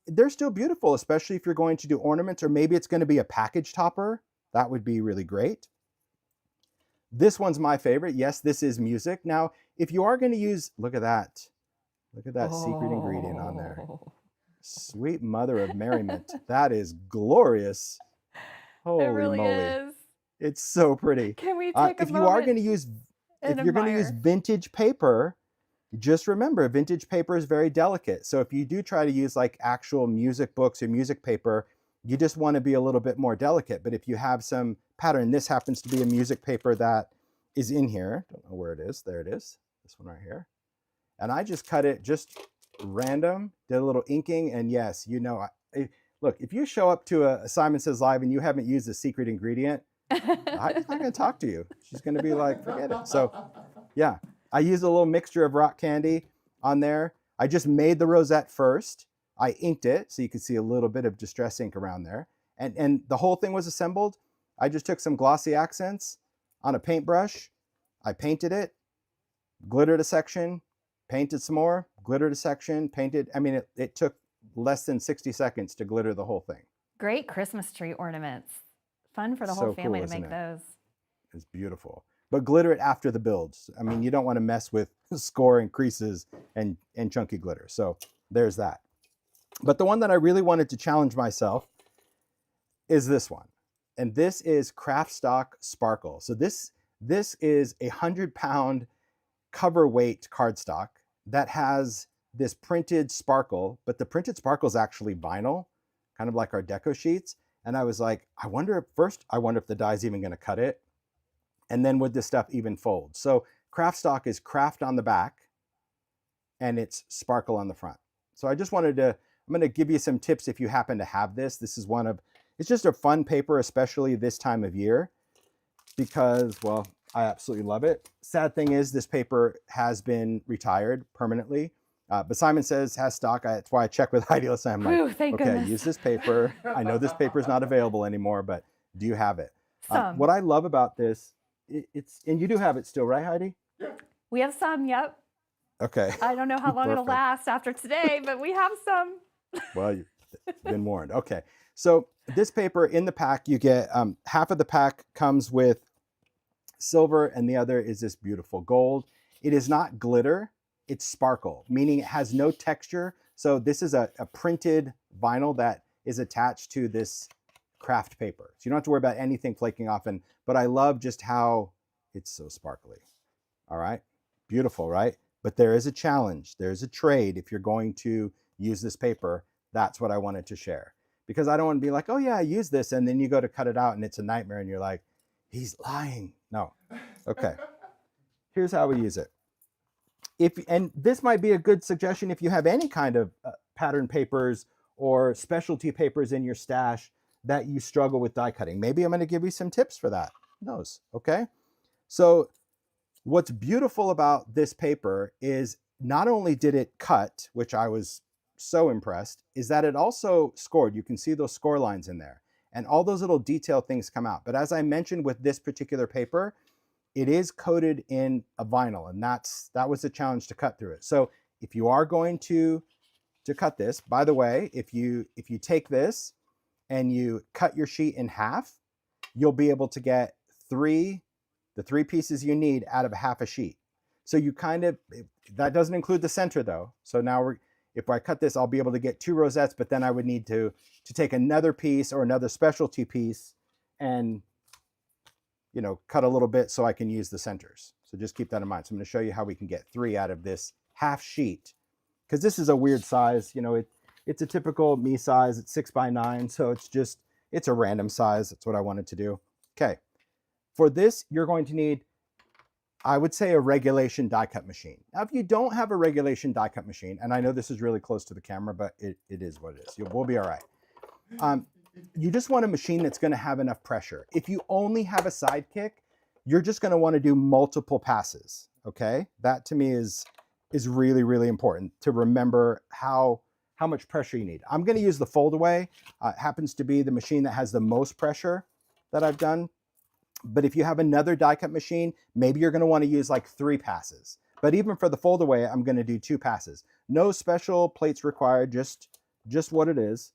they're still beautiful, especially if you're going to do ornaments, or maybe it's going to be a package topper. That would be really great. This one's my favorite. Yes, this is music. Now, if you are going to use, look at that secret ingredient on there. Sweet mother of merriment. That is glorious. Holy It really moly. is. It's so pretty. Can we take a if you are moment going to use, and if you're going to use admire? vintage paper, just remember, vintage paper is very delicate. So if you do try to use like actual music books or music paper, you just want to be a little bit more delicate. But if you have some pattern, this happens to be a music paper that is in here. Don't know where it is. There it is. This one right here. And I just cut it just random, did a little inking. And yes, you know, look, if you show up to a Simon Says Live and you haven't used the secret ingredient, I'm not going to talk to you. She's going to be like, forget it. So yeah, I used a little mixture of rock candy on there. I just made the rosette first. I inked it, so you can see a little bit of distress ink around there. And the whole thing was assembled. I just took some glossy accents on a paintbrush. I painted it, glittered a section, painted some more, glittered a section, painted. I mean, it took less than 60 seconds to glitter the whole thing. Great Christmas tree ornaments. Fun for the So whole family cool, to make isn't it? those. It's beautiful. But glitter it after the builds. I mean, you don't want to mess with score and creases and chunky glitter. So there's that. But the one that I really wanted to challenge myself is this one. And this is Craft Stock Sparkle. So this is a 100-pound cover weight cardstock that has this printed sparkle, but the printed sparkle is actually vinyl, kind of like our deco sheets. And I was like, I wonder if the die's even going to cut it. And then would this stuff even fold? So Craft Stock is craft on the back and it's sparkle on the front. So I just wanted to, I'm going to give you some tips if you happen to have this. This is it's just a fun paper, especially this time of year, because, well, I absolutely love it. Sad thing is this paper has been retired permanently. But Simon Says has stock. That's why I check with Heidi. I'm like, Whew, thank okay, goodness. use this paper. I know this paper is not available anymore, but do you have it? Some. What I love about this, and you do have it still, right, Heidi? We have some, yep. Okay. I don't know how long it'll Perfect. last after today, but we have some. Well, you've been warned. Okay. So this paper in the pack, you get half of the pack comes with silver and the other is this beautiful gold. It is not glitter. It's sparkle, meaning it has no texture. So this is a printed vinyl that is attached to this craft paper. So you don't have to worry about anything flaking off. But I love just how it's so sparkly. All right, beautiful, right? But there is a challenge. There's a trade if you're going to use this paper. That's what I wanted to share. Because I don't want to be like, oh yeah, I use this. And then you go to cut it out and it's a nightmare and you're like, he's lying. No. Okay. Here's how we use it. And this might be a good suggestion if you have any kind of pattern papers or specialty papers in your stash that you struggle with die cutting. Maybe I'm going to give you some tips for that. Who knows? Okay. So what's beautiful about this paper is not only did it cut, which I was so impressed, is that it also scored. You can see those score lines in there and all those little detail things come out. But as I mentioned with this particular paper, it is coated in a vinyl, and that was a challenge to cut through it. So if you are going to cut this, by the way, if you take this and you cut your sheet in half, you'll be able to get the three pieces you need out of half a sheet. So you that doesn't include the center though. So now if I cut this, I'll be able to get 2 rosettes, but then I would need to take another piece or another specialty piece and cut a little bit so I can use the centers. So just keep that in mind. So I'm going to show you how we can get 3 out of this half sheet, because this is a weird size. It's a typical me size. It's 6x9. So it's a random size. That's what I wanted to do. Okay. For this, you're going to need, I would say, a regulation die cut machine. Now, if you don't have a regulation die cut machine, and I know this is really close to the camera, but it is what it is. We'll be all right. You just want a machine that's going to have enough pressure. If you only have a sidekick, you're just going to want to do multiple passes. Okay, that to me is really, really important to remember how much pressure you need. I'm going to use the fold away. It happens to be the machine that has the most pressure that I've done. But if you have another die cut machine, maybe you're going to want to use like 3 passes. But even for the fold away, I'm going to do 2 passes. No special plates required, just what it is.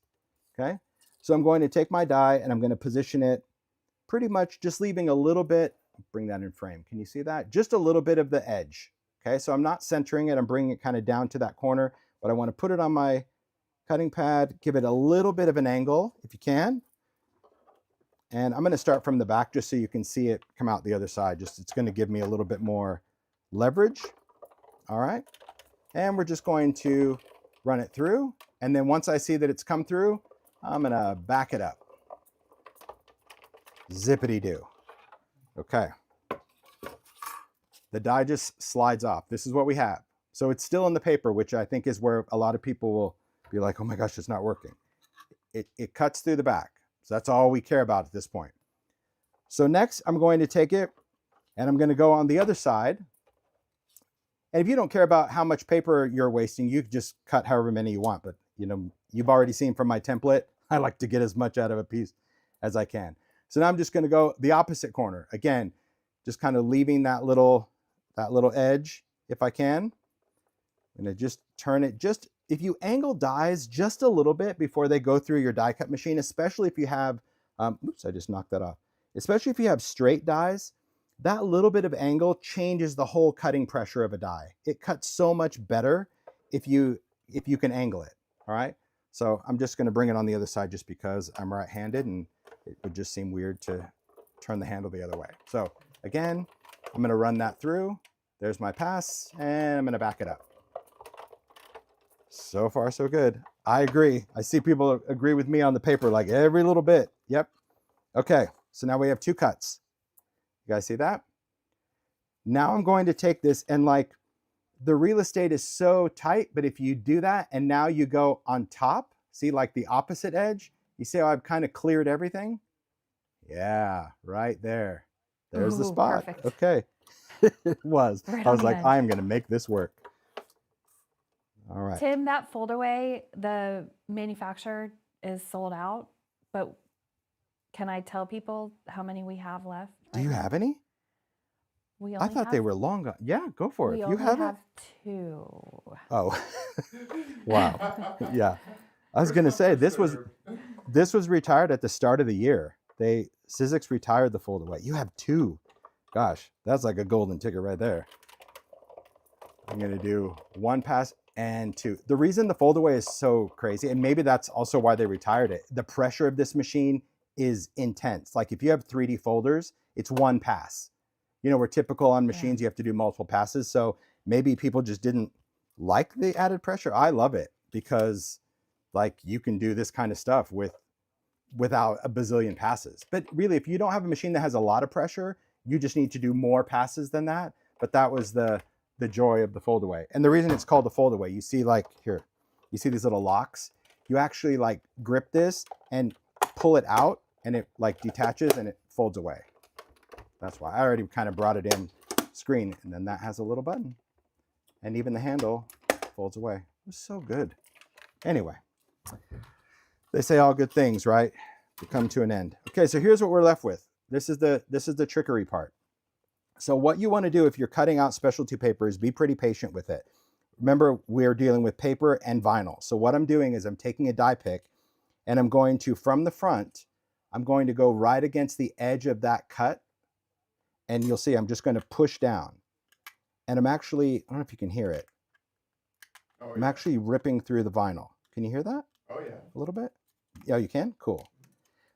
Okay. So I'm going to take my die and I'm going to position it pretty much just leaving a little bit. Bring that in frame. Can you see that? Just a little bit of the edge. Okay, so I'm not centering it. I'm bringing it kind of down to that corner, but I want to put it on my cutting pad, give it a little bit of an angle if you can. And I'm going to start from the back just so you can see it come out the other side. It's going to give me a little bit more leverage. All right. And we're just going to run it through. And then once I see that it's come through, I'm going to back it up. Zippity-doo. Okay. The die just slides off. This is what we have. So it's still in the paper, which I think is where a lot of people will be like, oh my gosh, it's not working. It cuts through the back. So that's all we care about at this point. So next, I'm going to take it and I'm going to go on the other side. And if you don't care about how much paper you're wasting, you can just cut however many you want. But you've already seen from my template, I like to get as much out of a piece as I can. So now I'm just going to go the opposite corner. Again, just kind of leaving that little edge if I can. I'm going to just turn it, if you angle dies just a little bit before they go through your die cut machine, especially if you have, oops, I just knocked that off. Especially if you have straight dies, that little bit of angle changes the whole cutting pressure of a die. It cuts so much better if you can angle it, all right? So I'm just gonna bring it on the other side just because I'm right-handed and it would just seem weird to turn the handle the other way. So again, I'm gonna run that through. There's my pass and I'm gonna back it up. So far, so good. I agree. I see people agree with me on the paper, like every little bit. Yep. Okay, so now we have 2 cuts. You guys see that? Now I'm going to take this and like the real estate is so tight, but if you do that and now you go on top, see like the opposite edge, you see how I've kind of cleared everything? Yeah, right there. There's the spot. Perfect. Okay. It was. Right I was on like, the edge. I am going to make this work. All right. Tim, that fold away, the manufacturer is sold out, but can I tell people how many we have left? Do you have any? We I only thought they have- were long gone. Yeah, go for it. We If you only have have it. 2. Oh, wow. Yeah. I was going to say this was retired at the start of the year. Sizzix retired the fold away. You have 2. Gosh, that's like a golden ticket right there. I'm going to do 1 pass and 2. The reason the fold away is so crazy, and maybe that's also why they retired it, the pressure of this machine is intense. Like if you have 3D folders, it's one pass. You know, where typical on machines, you have to do multiple passes. So maybe people just didn't like the added pressure. I love it because like you can do this kind of stuff without a bazillion passes. But really, if you don't have a machine that has a lot of pressure, you just need to do more passes than that. But that was the joy of the fold away. And the reason it's called the fold away, you see like here, you see these little locks. You actually like grip this and pull it out and it like detaches and it folds away. That's why I already kind of brought it in screen, and then that has a little button and even the handle folds away. It was so good. Anyway, they say all good things, right, to come to an end. Okay, so here's what we're left with. This is the trickery part. So what you want to do if you're cutting out specialty paper is be pretty patient with it. Remember, we're dealing with paper and vinyl. So what I'm doing is I'm taking a die pick and I'm going to, from the front, I'm going to go right against the edge of that cut. And you'll see I'm just going to push down. And I'm actually, I don't know if you can hear it. Oh, I'm actually ripping through the vinyl. Can you hear that? Oh yeah. A little bit? Yeah, you can? Cool.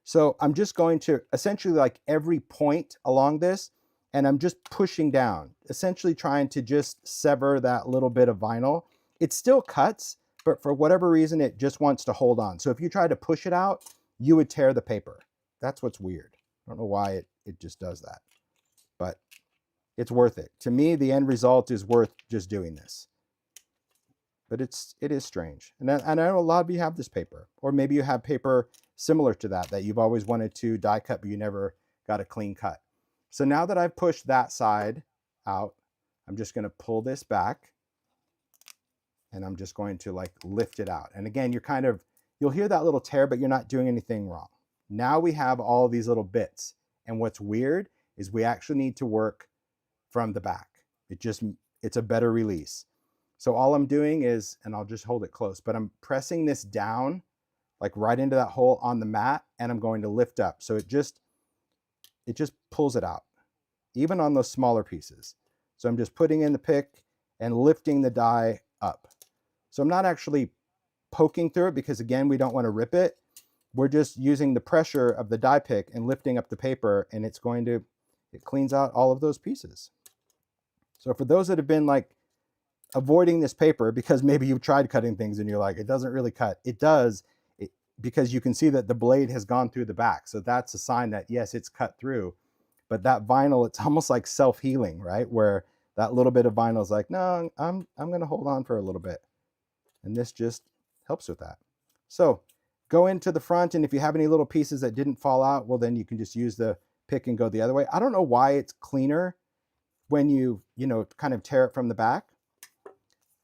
So I'm just going to essentially like every point along this, and I'm just pushing down, essentially trying to just sever that little bit of vinyl. It still cuts, but for whatever reason, it just wants to hold on. So if you try to push it out, you would tear the paper. That's what's weird. I don't know why it just does that, but it's worth it. To me, the end result is worth just doing this. But it is strange. And I know a lot of you have this paper, or maybe you have paper similar to that you've always wanted to die cut, but you never got a clean cut. So now that I've pushed that side out, I'm just going to pull this back and I'm just going to like lift it out. And again, you'll hear that little tear, but you're not doing anything wrong. Now we have all these little bits. And what's weird is we actually need to work from the back. It's a better release. So all I'm doing is, and I'll just hold it close, but I'm pressing this down like right into that hole on the mat, and I'm going to lift up. So it just pulls it out, even on those smaller pieces. So I'm just putting in the pick and lifting the die up. So I'm not actually poking through it because again, we don't want to rip it. We're just using the pressure of the die pick and lifting up the paper, and it cleans out all of those pieces. So for those that have been like avoiding this paper because maybe you've tried cutting things and you're like, it doesn't really cut. It does, because you can see that the blade has gone through the back. So that's a sign that yes, it's cut through. But that vinyl, it's almost like self-healing, right? Where that little bit of vinyl is like, no, I'm going to hold on for a little bit. And this just helps with that. So go into the front, and if you have any little pieces that didn't fall out, well, then you can just use the pick and go the other way. I don't know why it's cleaner when you kind of tear it from the back,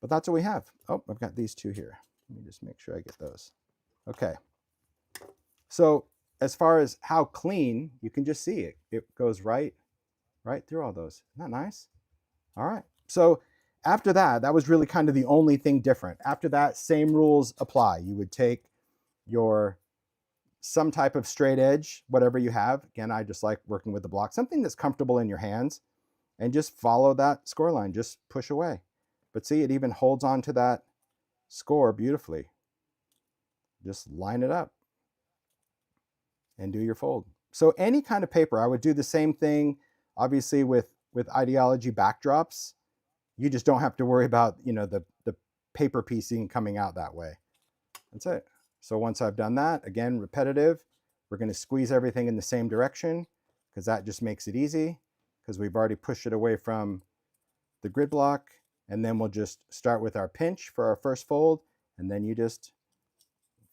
but that's what we have. Oh, I've got these two here. Let me just make sure I get those. Okay. So as far as how clean, you can just see it goes right through all those. Isn't that nice? All right. So after that was really kind of the only thing different. After that, same rules apply. You would take some type of straight edge, whatever you have. Again, I just like working with the block, something that's comfortable in your hands, and just follow that score line, just push away. But see, it even holds on to that score beautifully. Just line it up and do your fold. So any kind of paper, I would do the same thing, obviously with ideology backdrops. You just don't have to worry about, the paper piecing coming out that way. That's it. So once I've done that, again, repetitive, we're going to squeeze everything in the same direction because that just makes it easy because we've already pushed it away from the grid block. And then we'll just start with our pinch for our first fold, and then you just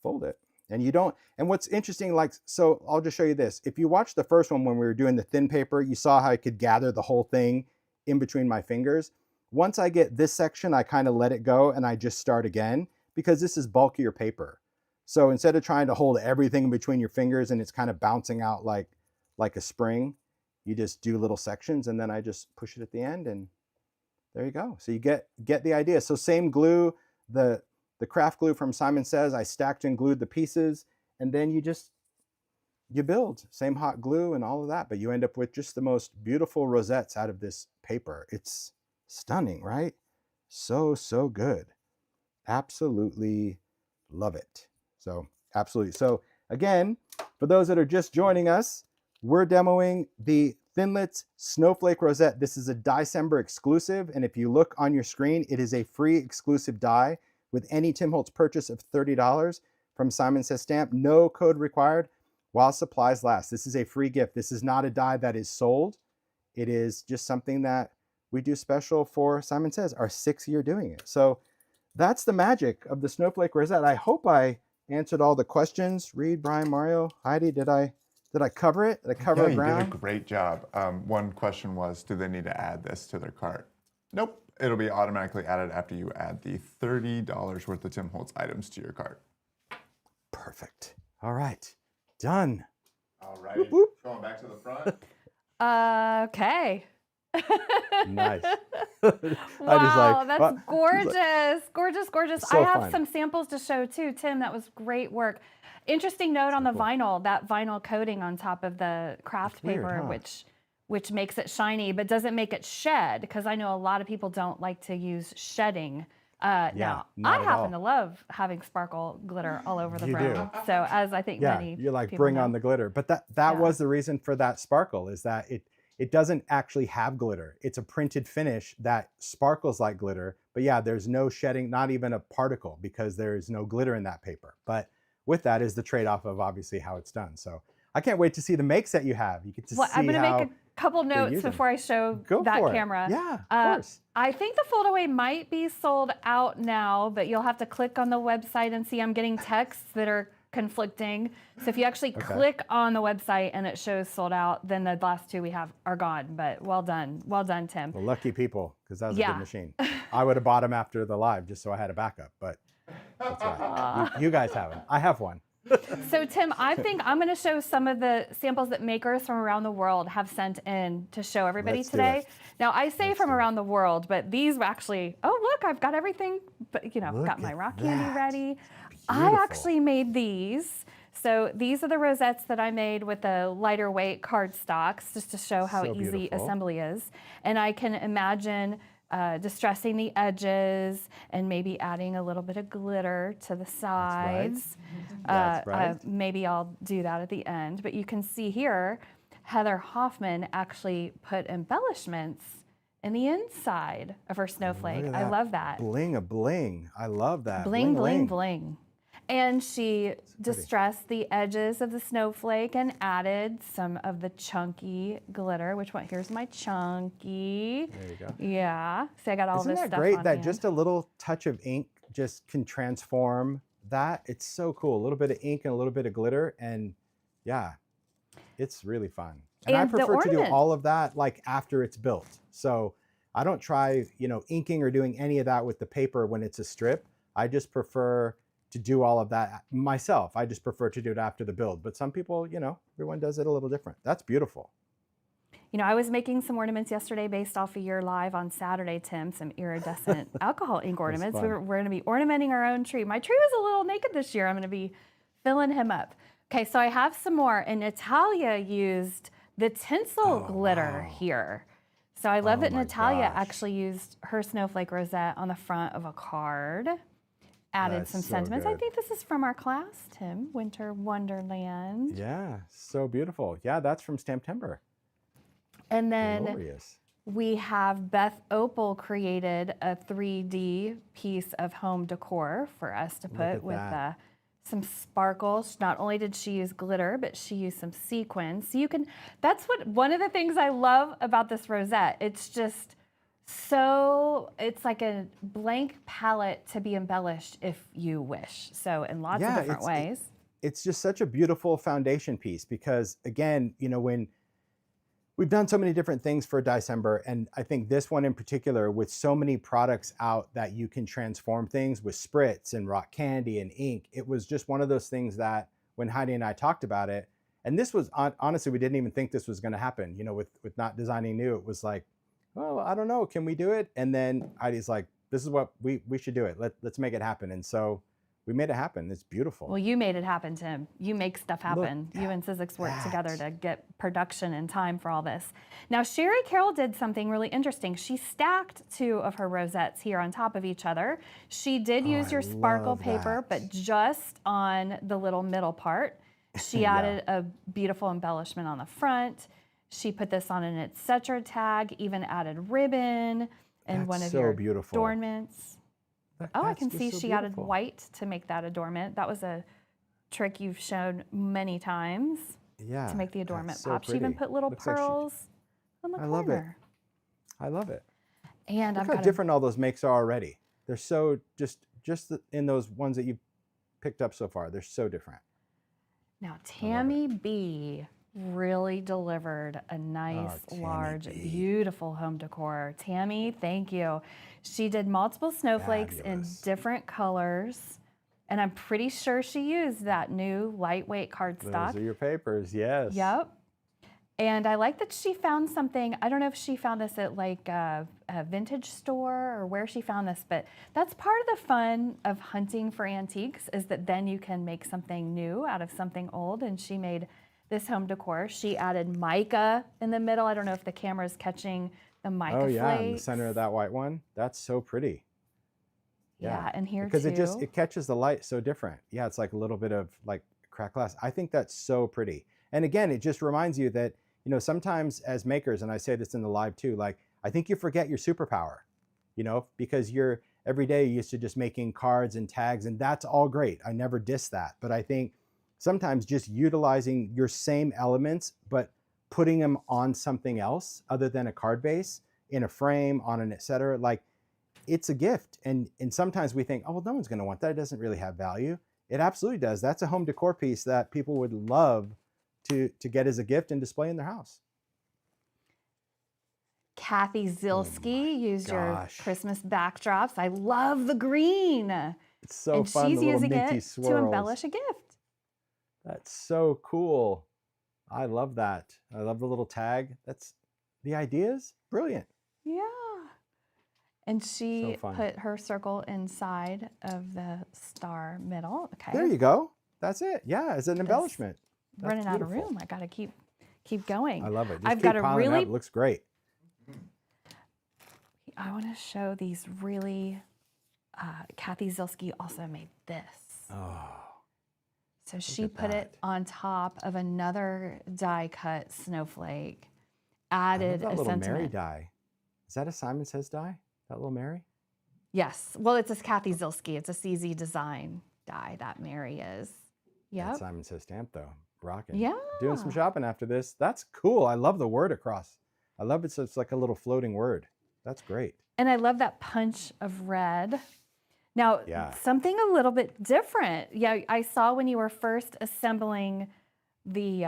fold it. And what's interesting, so I'll just show you this. If you watch the first one when we were doing the thin paper, you saw how I could gather the whole thing in between my fingers. Once I get this section, I kind of let it go and I just start again because this is bulkier paper. So instead of trying to hold everything in between your fingers and it's kind of bouncing out like a spring, you just do little sections, and then I just push it at the end, and there you go. So you get the idea. So same glue, the craft glue from Simon Says, I stacked and glued the pieces, and then you build. Same hot glue and all of that, but you end up with just the most beautiful rosettes out of this paper. It's stunning, right? So good. Absolutely love it. So absolutely. So again, for those that are just joining us, we're demoing the Thinlits Snowflake Rosette. This is a Diecember exclusive, and if you look on your screen, it is a free exclusive die with any Tim Holtz purchase of $30 from Simon Says Stamp. No code required while supplies last. This is a free gift. This is not a die that is sold. It is just something that we do special for Simon Says, our 6th year doing it. So that's the magic of the Snowflake Rosette. I hope I answered all the questions. Reed, Brian, Mario, Heidi, did I cover it? Did I cover Yeah, the you ground? did a great job. One question was, do they need to add this to their cart? Nope. It'll be automatically added after you add the $30 worth of Tim Holtz items to your cart. Perfect. All right. Done. All right. Whoop, whoop. Going back to the front. Okay. Nice. Wow, that's well, gorgeous. Gorgeous, gorgeous. So I have fun. some samples to show too. Tim, that was great work. Interesting note on the cool. vinyl, that vinyl coating on top of the craft That's weird, paper, huh? which makes it shiny, but doesn't make it shed, because I know a lot of people don't like to use shedding. Now, not I at happen all. to love having sparkle glitter all over the You brim. do. So as I think Yeah, many you're like, people bring know. on the glitter. But that Yeah. was the reason for that sparkle, is that it doesn't actually have glitter. It's a printed finish that sparkles like glitter. But yeah, there's no shedding, not even a particle, because there's no glitter in that paper. But with that is the trade-off of obviously how it's done. So I can't wait to see the makes that you have. You get to Well, see I'm going to how make a couple notes use 'em. before I show Go that for it. camera. Yeah, of course. I think the foldaway might be sold out now, but you'll have to click on the website and see. I'm getting texts that are conflicting. So if you actually click on the website and it shows sold out, then the last two we have are gone. But well done, Tim. The lucky people, because that was a Yeah. good machine. I would have bought them after the live just so I had a backup, but that's all right. You guys have them. I have one. So Tim, I think I'm going to show some of the samples that makers from around the world have sent in to show everybody Let's do today. it. Now I say from around the world, but these actually, oh look, I've got everything, but Look got my at rock candy that. ready. I Beautiful. actually made these. So these are the rosettes that I made with the lighter weight cardstocks, just to show how So easy beautiful. assembly is. And I can imagine distressing the edges and maybe adding a little bit of glitter to the right. sides. That's right. Maybe I'll do that at the end. But you can see here, Heather Hoffman actually put embellishments in the inside of her snowflake. Look at I that love that. Bling a bling. I love that. Bling, bling, bling. And she pretty. distressed the edges of the snowflake and added some of the chunky glitter, which one? Here's my chunky. There you go. Yeah. See, I got all Isn't this that stuff great on that hand. just a little touch of ink just can transform that? It's so cool. A little bit of ink and a little bit of glitter, and yeah, it's really fun. And I And the prefer to do ornament. all of that like after it's built. So I don't try, inking or doing any of that with the paper when it's a strip. I just prefer to do all of that myself. I just prefer to do it after the build. But some people, everyone does it a little different. That's beautiful. I was making some ornaments yesterday based off of your live on Saturday, Tim, some iridescent alcohol ink ornaments. fun. We're going to be ornamenting our own tree. My tree was a little naked this year. I'm going to be filling him up. Okay, so I have some more. And Natalia used the tinsel glitter here. So I love that my Natalia gosh. actually used her snowflake rosette on the front of a card. Added That's some so sentiments. I good. think this is from our class, Tim, Winter Wonderland. Yeah, so beautiful. Yeah, that's from Stamptember. And then Glorious. we have Beth Opal created a 3D piece of home decor for us to put at with that. some sparkles. Not only did she use glitter, but she used some sequins. So that's one of the things I love about this rosette. It's just it's like a blank palette to be embellished if you wish. So in lots of different ways. It's just such a beautiful foundation piece because, again, when we've done so many different things for Diecember, and I think this one in particular, with so many products out that you can transform things with spritz and rock candy and ink, it was just one of those things that when Heidi and I talked about it, and this was, honestly, we didn't even think this was going to happen, with not designing new, it was like, well, I don't know, can we do it? And then Heidi's like, this is what we should do it. Let's make it happen. And so we made it happen. It's beautiful. Well, you made it happen, Tim. You make stuff happen. Look You and Sizzix worked that. together to get production and time for all this. Now, Sherry Carroll did something really interesting. She stacked two of her rosettes here on top of each other. She did use I your sparkle love paper, that. but just on the little middle part. She Yeah. added a beautiful embellishment on the front. She put this on an etc. tag, even added ribbon and That's one of so your beautiful. adornments. Oh, I That's can just see so she added beautiful. white to make that adornment. That was a trick you've shown many times Yeah. to make the that's adornment so pop. She even pretty. put little Looks like she- pearls on the I love it. corner. I love it. And Look I've how got different all those makes are already. They're so in those ones that you picked up so far. They're so different. now Tammy B really delivered a nice, Tammy large, B. beautiful home decor. Tammy, thank you. She did multiple snowflakes Fabulous. in different colors. And I'm pretty sure she used that new lightweight cardstock. Those are your papers. Yes. Yep. And I like that she found something. I don't know if she found this at like a vintage store or where she found this, but that's part of the fun of hunting for antiques is that then you can make something new out of something old. And she made this home decor. She added mica in the middle. I don't know if the camera is catching the mica Oh yeah, in the flakes. center of that white one. That's so pretty. Yeah, and here because too. it catches the light so different. Yeah, it's like a little bit of like cracked glass. I think that's so pretty. And again, it just reminds you that, you know, sometimes as makers, and I say this in the live too, like I think you forget your superpower, you know, because you're every day used to just making cards and tags, and that's all great. I never diss that. But I think sometimes just utilizing your same elements, but putting them on something else other than a card base, in a frame, on an et cetera, like it's a gift. And sometimes we think, oh, well, no one's going to want that. It doesn't really have value. It absolutely does. That's a home decor piece that people would love to get as a gift and display in their house. Kathy Zilski used your gosh. Christmas backdrops. I love the green. It's so and fun, she's the little using minty it swirls. to embellish a gift. That's so cool. I love that. I love the little tag. That's the ideas. Brilliant. Yeah. And she So fun. put her circle inside of the star middle. Okay. There you go. That's it. Yeah, as an embellishment. That's Running out of beautiful. room. I got to keep going. I love it. Just I've keep got a piling it really up. It looks great. I want to show these really Kathy Zilski also made this. Oh, So she at put it that. on top of another die cut snowflake, I love added that a little sentiment. Mary die. Is that a Simon Says die? That little Mary? Yes. Well, it's a Kathy Zilski. It's a CZ design die that Mary is. That Yep. Simon Says stamp though. Rocking. Yeah. Doing some shopping after this. That's cool. I love the word across. I love it. So it's like a little floating word. That's great. And I love that punch of red. Now, Yeah. something a little bit different. Yeah, I saw when you were first assembling the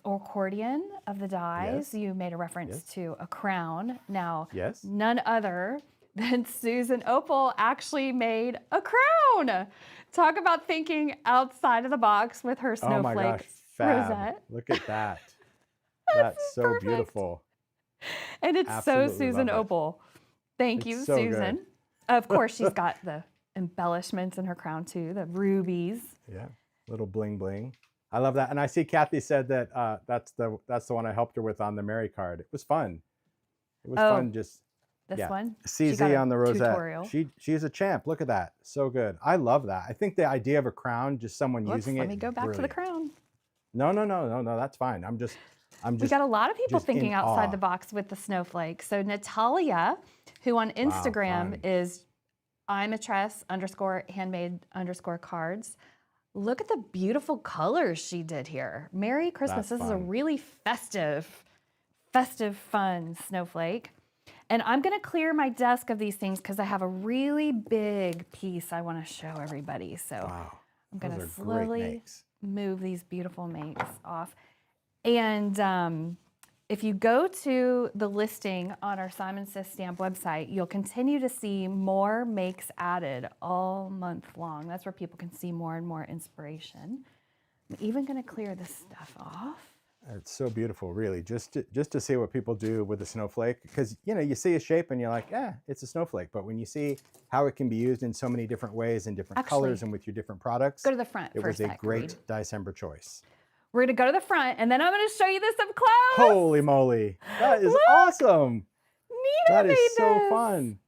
accordion of the dies, Yes. you made a reference Yes. to a crown. Now, Yes. none other than Susan Opal actually made a crown. Talk about thinking outside of the box with her Oh my snowflake gosh. Fab. rosette. Look at that. That's so perfect. beautiful. And it's Absolutely so Susan love it. Opal. Thank It's you, so good. Susan. Of course, she's got the embellishments in her crown too, the rubies. Yeah. Little bling bling. I love that. And I see Kathy said that that's the one I helped her with on the Mary card. It was fun. It was Oh, fun just This Yeah. one. CZ got a on the rosette. tutorial. She's a champ. Look at that. So good. I love that. I think the idea of a crown, just someone Whoops, using it. let me go back to the brilliant. crown. No. That's fine. I'm We just got a lot of people just in thinking outside awe. the box with the snowflake. So Natalia, who on Instagram fun. is I'm a tress _ handmade _ cards. Look at the beautiful colors she did here. Merry Christmas. That's This is a fun. really festive, fun snowflake. And I'm gonna clear my desk of these things because I have a really big piece I wanna show everybody. So wow. I'm Those gonna are great slowly makes. move these beautiful makes off. And if you go to the listing on our Simon Says Stamp website, you'll continue to see more makes added all month long. That's where people can see more and more inspiration. I'm even gonna clear this stuff off. It's so beautiful, really. Just to see what people do with a snowflake, because you see a shape and you're like, yeah, it's a snowflake. But when you see how it can be used in so many different ways and different colors Actually, and with your different products, Go to the front it for was a a sec, great Reed. Diecember choice. We're gonna go to the front and then I'm gonna show you this up close. Holy moly, that is Look! awesome. Nina That made is so this. fun.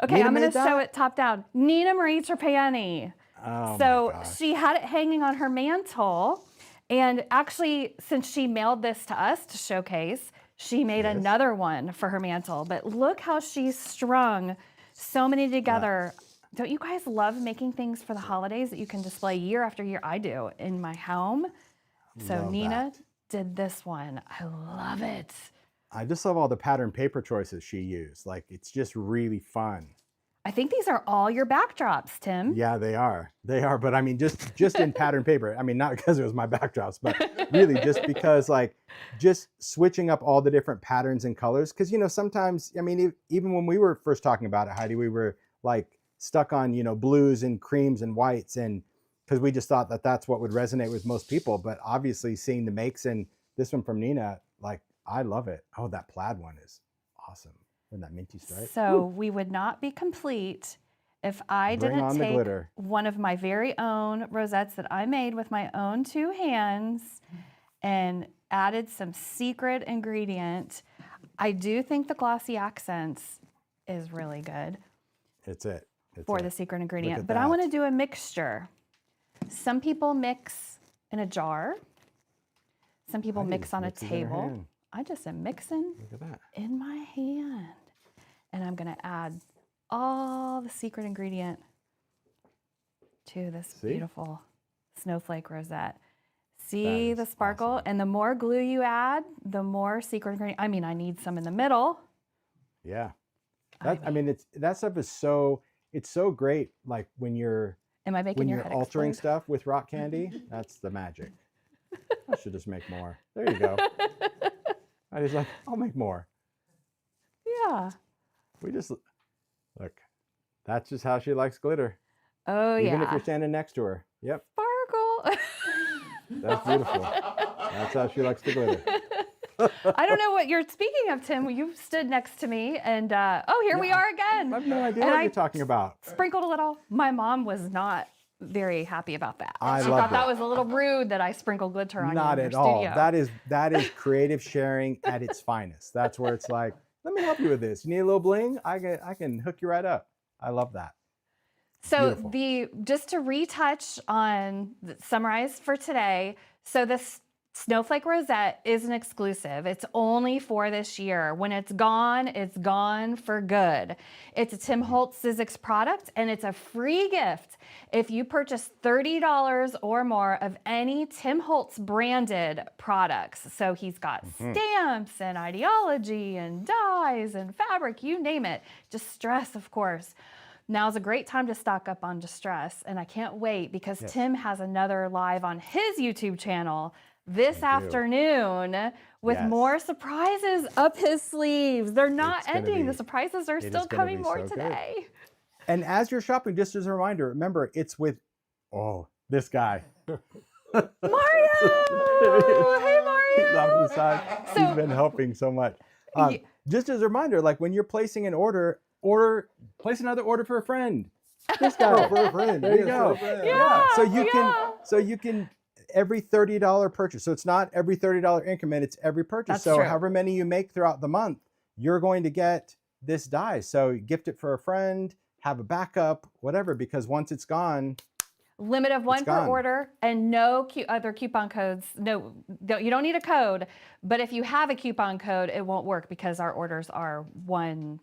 Okay, Nina I'm gonna made show that? it top down. Nina Marie Trapani. Oh So my gosh. she had it hanging on her mantle, And actually, since she mailed this to us to showcase, she made another one for her mantle. But look how she's strung so many together. Don't you guys love making things for the holidays that you can display year after year? I do in my home. So Love Nina that. did this one. I love it. I just love all the pattern paper choices she used. Like, it's just really fun. I think these are all your backdrops, Tim. Yeah, they are. They are. But I mean, just in pattern paper. I mean, not because it was my backdrops, but really just because, like, just switching up all the different patterns and colors. Because, you know, sometimes, I mean, even when we were first talking about it, Heidi, we were like stuck on, you know, blues and creams and whites, and because we just thought that that's what would resonate with most people. But obviously, seeing the makes and this one from Nina, like, I love it. Oh, that plaid one is awesome. And that minty stripe. So we would not be complete if I Bring didn't on the take glitter. one of my very own rosettes that I made with my own 2 hands and added some secret ingredient. I do think the glossy accents is really good It's it. It's for it. the secret ingredient, at but I want to that. do a mixture. Some people mix in a jar. Some people Heidi mix just on a mixes in her table. hand. I just am mixing Look at that. in my hand. And I'm gonna add all the secret ingredient to this See? beautiful snowflake rosette. See is the sparkle? awesome. And the more glue you add, the more secret ingredient. I mean, I need some in the middle. Yeah. I mean, that stuff is so, it's so great. Like when you're Am I making your head altering explode? stuff with rock candy, that's the magic. I should just make more. There you go. I was like, I'll make more. Yeah. We just look. That's just how she likes glitter. Oh, Even if yeah. you're standing next to her. Yep. Sparkle. That's beautiful. That's how she likes the glitter. I don't know what you're speaking of, Tim. You stood next to me, and oh, here we are again. I have no idea And what I you're talking about. sprinkled a little. My mom was not very happy about that. I She loved thought that it. was a little rude that I sprinkled glitter on Not you in at your all. studio. That is creative sharing at its finest. That's where it's like, let me help you with this. You need a little bling? I can hook you right up. I love that. So Beautiful. just to retouch on summarize for today. So this Snowflake Rosette is an exclusive. It's only for this year. When it's gone for good. It's a Tim Holtz Sizzix product, and it's a free gift if you purchase $30 or more of any Tim Holtz branded products. So he's got stamps and ideology and dyes and fabric, you name it. Distress, of course. Now's a great time to stock up on Distress, and I can't wait because Tim has another live on his YouTube channel this afternoon with more surprises up his sleeves. They're not It's gonna ending. The be- surprises are it is still gonna coming be more so good. today. And as you're shopping, just as a reminder, remember it's with this guy. Mario! Hey, He's off to Mario! the side. So- He's been helping so much. Ye- Just as a reminder, like when you're placing an order, place another order for a friend. This guy For a friend. There you yes, for go. a friend. Yeah. So you can every $30 purchase. So it's not every $30 increment, it's every purchase. That's so true. however many you make throughout the month, you're going to get this die. So gift it for a friend, have a backup, whatever, because once it's gone, Limit of one per gone. order and no other coupon codes. No, you don't need a code, but if you have a coupon code, it won't work because our orders are one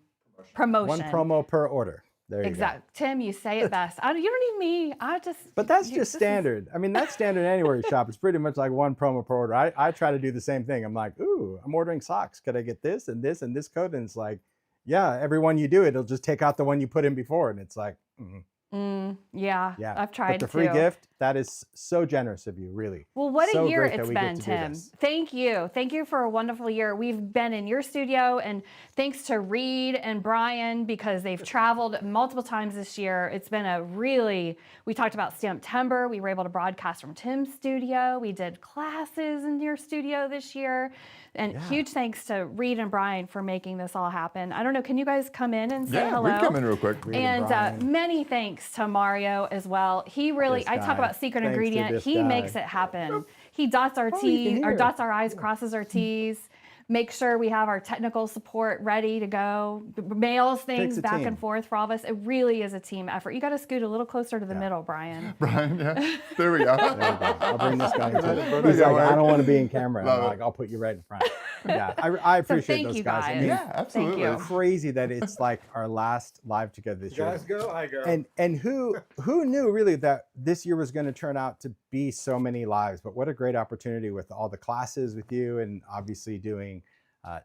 promotion. one promo per order. There you go. Exactly. Tim, you say it best. You don't need me. I just. But that's you- just this is- standard. I mean, that's standard anywhere you shop. It's pretty much like one promo per order. I try to do the same thing. I'm like, ooh, I'm ordering socks. Could I get this and this and this code? And it's like, yeah, every one you do, it'll just take out the one you put in before. And it's like, Yeah, yeah. I've tried But the free to. gift, that is so generous of you, really. Well, what So a year great that it's we get been, to do Tim. this. Thank you. Thank you for a wonderful year. We've been in your studio, and thanks to Reed and Brian because they've traveled multiple times this year. It's been we talked about Stamptember. We were able to broadcast from Tim's studio. We did classes in your studio this year. And huge thanks to Reed and Brian for making this all happen. I don't know, can you guys come in and say Yeah, hello? we come in real quick. And many thanks to Mario as well. He really, This I talk guy. about secret Thanks to ingredient. this He guy. makes it happen. He dots our you T's, can or hear. dots our I's, crosses our T's. make sure we have our technical support ready to go, mails things a back team. and forth for all of us. It really is a team effort. You got to scoot a little closer to the middle, Brian. Brian, yeah. There we go. There we go. I'll bring this guy into it. There He's you like, go, I Eric. don't want to be in camera. Love I'm it. like, I'll put you right in front. Yeah, I appreciate thank those you, guys. I guys. mean, Yeah, absolutely. you. crazy that it's like our last live together this year. go, I go. And who knew really that this year was going to turn out to be so many lives? But what a great opportunity with all the classes with you, and obviously doing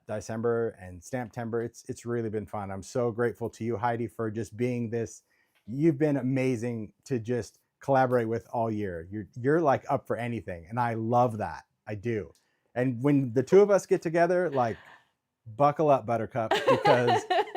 Diecember and Stamptember. It's really been fun. I'm so grateful to you, Heidi, for just being this. You've been amazing to just collaborate with all year. You're like up for anything, and I love that. I do. And when the two of us get together, like, buckle up, Buttercup,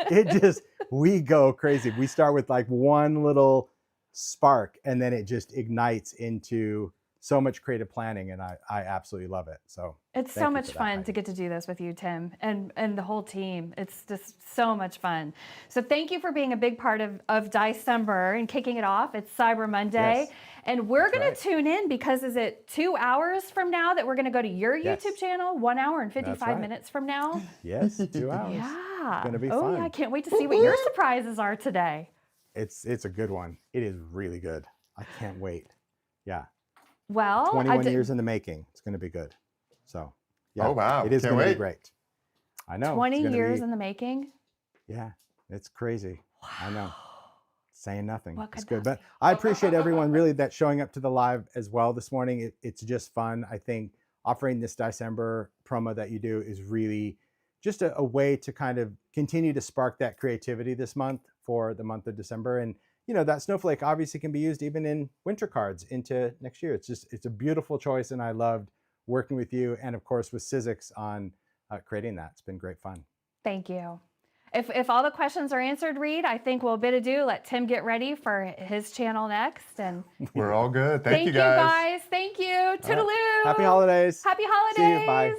because we go crazy. We start with like one little spark, and then it just ignites into so much creative planning, and I absolutely love it. So It's thank so you much for that, fun Heidi. to get to do this with you, Tim, and the whole team. It's just so much fun. So thank you for being a big part of Diecember and kicking it off. It's Cyber Monday. Yes. And we're going right. to tune in because is it 2 hours from now that we're going to go to your Yes. YouTube channel? 1 hour and 55 right. minutes from now? Yes, 2 hours. Yeah. gonna be oh, fun. yeah. I can't wait to see what your surprises are today. It's a good one. It is really good. I can't wait. Yeah. Well, 21 years in the making. It's going to be good. So, yeah. Oh, wow. It is Can't going to be wait. great. I know. 20 it's gonna years be- in the making. Yeah, it's crazy. I know. Saying nothing. What It's could good. that But I appreciate everyone really that's showing up to the live as well this morning. It's just fun. I think offering this December promo that you do is really just a way to kind of continue to spark that creativity this month for the month of December. And, you know, that snowflake obviously can be used even in winter cards into next year. It's a beautiful choice. And I loved working with you and, of course, with Sizzix on creating that. It's been great fun. Thank you. If all the questions are answered, Reed, I think we'll bid adieu. Let Tim get ready for his channel next. And We're all good. Thank you, guys. Thank you. Toodaloo. Happy holidays. Happy holidays. See you. Bye.